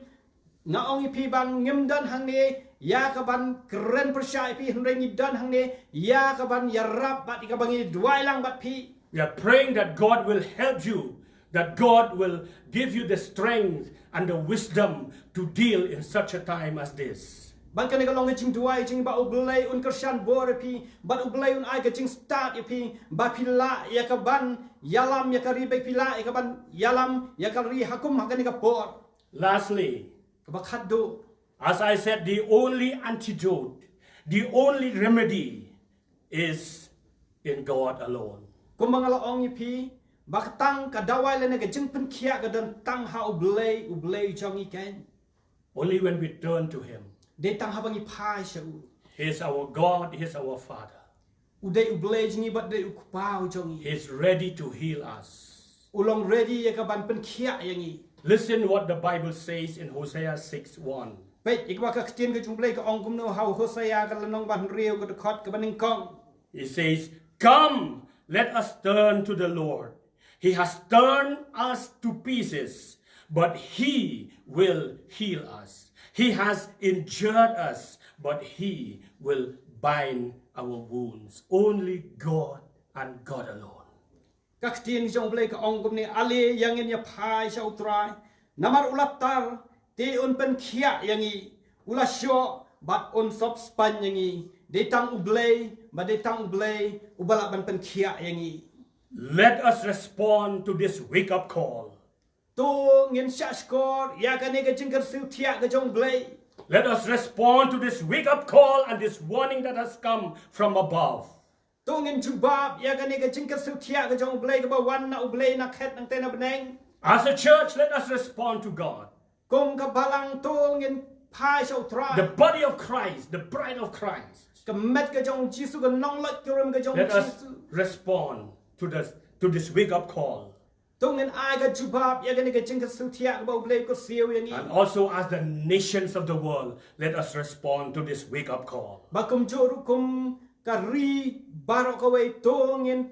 ngaong ipi bang ngimdan hang ni ya kaban keren persya ipi hnrei ngibdan hang ni ya kaban yarap bat ikabangi duai lang bat pi. We are praying that God will help you, that God will give you the strength and the wisdom to deal in such a time as this. Ban kan kalong jing duai jing ba ublay un kersan bor pi bat ublay un ai ka jing start ipi ba pila ya kaban yalam ya kari be pila ya kaban yalam ya kari hakum hakan ka por. Lastly, Kabakhat do as I said, the only antidote, the only remedy is in God alone. kung mga laong ipi bak tang ka dawai le ne ka jing pen khia ka dan tang ha ublei chong I ken Only when we turn to Him. de tang ha bangi phai shau He is our God, He is our Father. udei ublei jingi bat de ukpau chong He is ready to heal us. ulong ready ya ka ban pen khia yangi Listen what the Bible says in Hosea 6:1. Baik, ikwa ka ktien ka jumblei ka ong kum no hau Hosea ka lanong ban riu ka khot ka baning kong. He says, "Come, let us turn to the Lord. He has turned us to pieces, but He will heal us. He has injured us, but He will bind our wounds." Only God and God alone. Ka ktien jumblei ka ong kum ni ale yang in ya phai sa utrai. Namar ulatar te un pen khia yangi ulasyo bat on sop span yangi de tang ublei ba de tang ublei ubala ban pen khia yangi. Let us respond to this wake-up call. To ngin sha skor ya ka ne ka jingkar su thia ka jumblei. Let us respond to this wake-up call and this warning that has come from above. To ngin jubab ya ka ne ka jingkar su thia ka jumblei ka ba wan na ublei na khet nang te na beneng. As a church, let us respond to God. Kung ka balang to ngin phai sa utrai. The body of Christ, the bride of Christ. Ka met ka jong Jisu ka nong lot ka rum ka jong Let us Jisu. respond to this wake-up call. Tungin ai ka jubab ya ka ne ka jingkar su thia ka ba ublei ko siu yangi. And also as the nations of the world, let us respond to this wake-up call. Bakum joru kum kari barok away tongin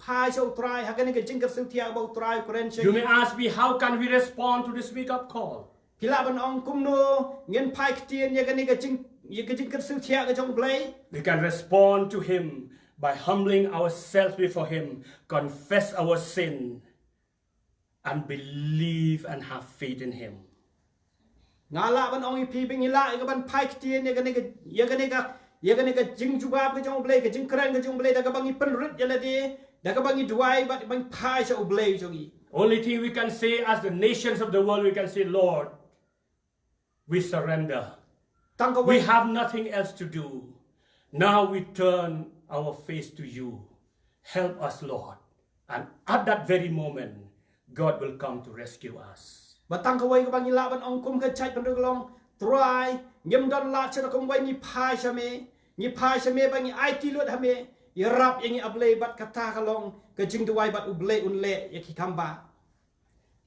phai so try hakane ke jingkar su thia ba try koren che You may ask me, how can we respond to this wake-up call? pila ban ong kum no ngin phai ktien ya kane ke jingkar su thia ka jong blai We can respond to Him by humbling ourselves before Him, confess our sin, and believe and have faith in Him. ngala ban ong pi bing ila ka ban phai ktien ya kane ka jing jubab ka jong blai ka jing kran ka jong blai da ka bangi pen rit ya la de da ka bangi duai ba bang phai so blai jongi. Only thing we can say as the nations of the world, we can say, Lord, we surrender. Tang ka We we have nothing else to do. Now we turn our face to you. Help us, Lord. And at that very moment, God will come to rescue us. batang ka we ka bangi la ban ong kum ka chai ban long try ngem don la cha ka we ni phai sa me bangi ai ti lut ha me yarap yangi ablei bat kata ka long ka jing duai bat ublei unle ya ki kamba.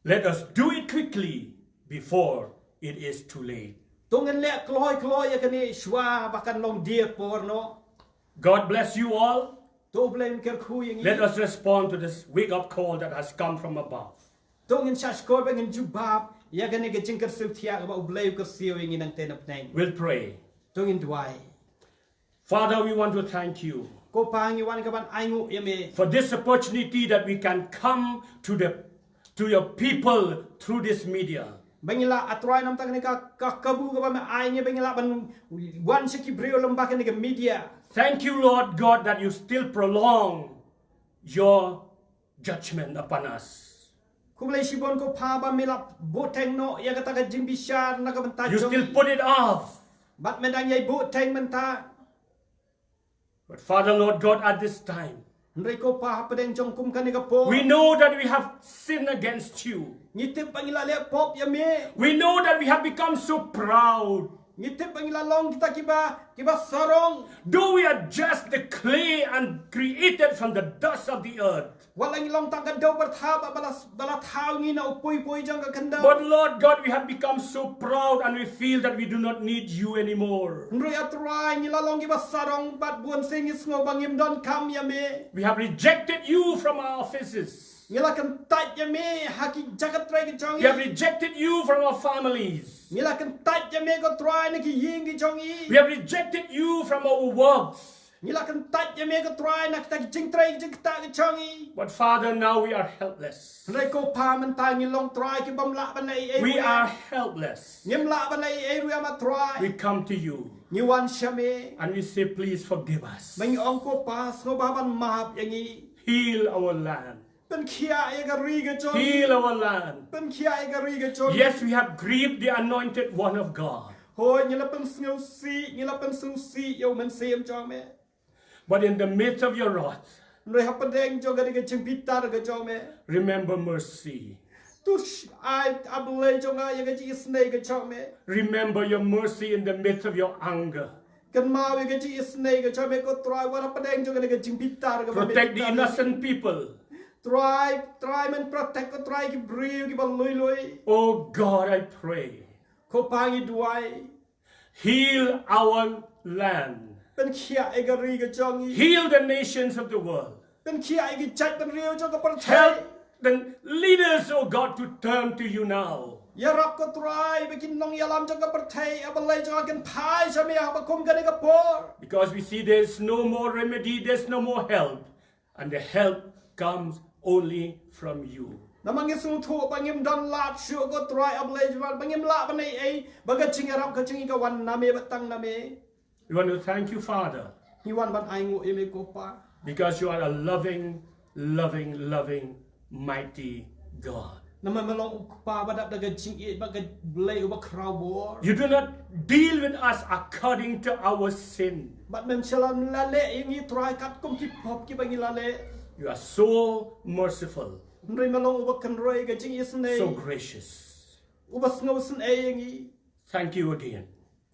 Let us do it quickly before it is too late. Tungen le kloi ya kani shwa bakan long dia por no. God bless you all. To blame ker khu yangi. Let us respond to this wake-up call that has come from above. Tungen shashkor bangin jubab ya kani ka jing ker su thia ka ba ublei ka siu yangi nang tenap nang. We'll pray. Tungen duai. Father, we want to thank you Ko pangi wan ka ban aingu ya me. for this opportunity that we can come to your people through this media. Bangila atrai nam tak ni ka kabu ka ba me ai ni bangila ban wan siki brio lembak ni ka media. Thank you, Lord God, that you still prolong your judgment upon us. Kublai sibon ko pa ba melap boteng no ya kata ka jimbishar na ka banta You still put it off. bat medang yai boteng menta. But Father, Lord God, at this time, Ndrai ko pa padeng jong kum ka ni ka po. we know that we have sinned against you. Ngitip bangila le pop ya me. We know that we have become so proud. Ngitip bangila long kita kiba sarong. Though we are just the clay and created from the dust of the earth. Walang ilong tangkad daw berthaba balat haw ni na upoy jang ka kanda. But Lord God, we have become so proud and we feel that we do not need you anymore. Ndrai atrai ni lalong kiba sarong bat buon singis ngo bangim don kam ya me. We have rejected you from our offices. Ngila kan tat ya me haki jagat trai ki We have jongi. rejected you from our families. Ngila kan tat ya me ko trai na ki ying ki jongi. We have rejected you from our works. Ngila kan tat ya me ko trai na kita ki jing trai jing ta ki jongi. But Father, now we are helpless. Ndrai ko pa man ta ngilong trai ki bam la ban ai. We are helpless. ngim la ban ai ru ya ma trai. We come to you Ngiwan syame. and we say, please forgive us. Bang ong ko pas ngo ba ban mahap yangi. Heal our land. Ben kia ya ka ri ka jongi. Heal our land. Ben kia ya ka ri ka jongi. Yes, we have grieved the anointed one of God. Hoi ngila pen ngau si yo men sem jong me. But in the midst of your wrath, Rồi hấp đen cho cái chimpita cái cho mẹ. Remember mercy. Tush ai abulay cho ngay cái chi snake cái cho mẹ. Remember your mercy in the midst of your anger. Kan mau cái chi snake cái cho mẹ có try qua hấp đen cho cái chimpita cái Protect the innocent people. Try men protect ko try ki brio ki bal lui. Oh God, I pray. Ko pangi duai. Heal our land. Ben khia e gari cái chongi. Heal the nations of the world. Ben khia e ki chat ben rio cho ka par Help the leaders, oh God, to turn to you now. Ya rap ko try be kin nong yalam cho ka par thai abalai cho kan thai sa me ba kum ka ka por. Because we see there's no more remedy, there's no more help. And the help comes only from you. Namang isung thu pangim don lat shu ko try abalai jwan pangim la ban ai ba ka ching rap ka ching ka wan na me batang na me. We want to thank you, Father, Ni wan ban ai ngo e me ko pa. because you are a loving, mighty God. Namang malong pa ba da ka ching e ba ka blai ba kraw bor. You do not deal with us according to our sin. But mem salam la le ingi try kat kum ki pop ki bangi la le. You are so merciful, Nrei malong uba kan roi ka ching isne. so gracious. Uba snow sin e ingi. Thank you again.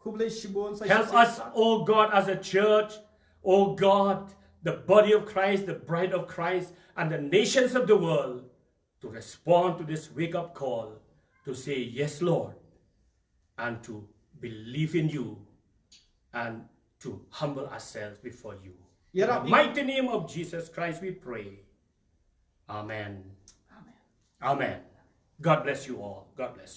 Kuble shibon sa. Help us, oh God, as a church, oh God, the body of Christ, the bride of Christ, and the nations of the world to respond to this wake-up call, to say, yes, Lord, and to believe in you, and to humble ourselves before you. In the mighty name of Jesus Christ we pray. Amen. Amen. Amen. God bless you all. God bless you.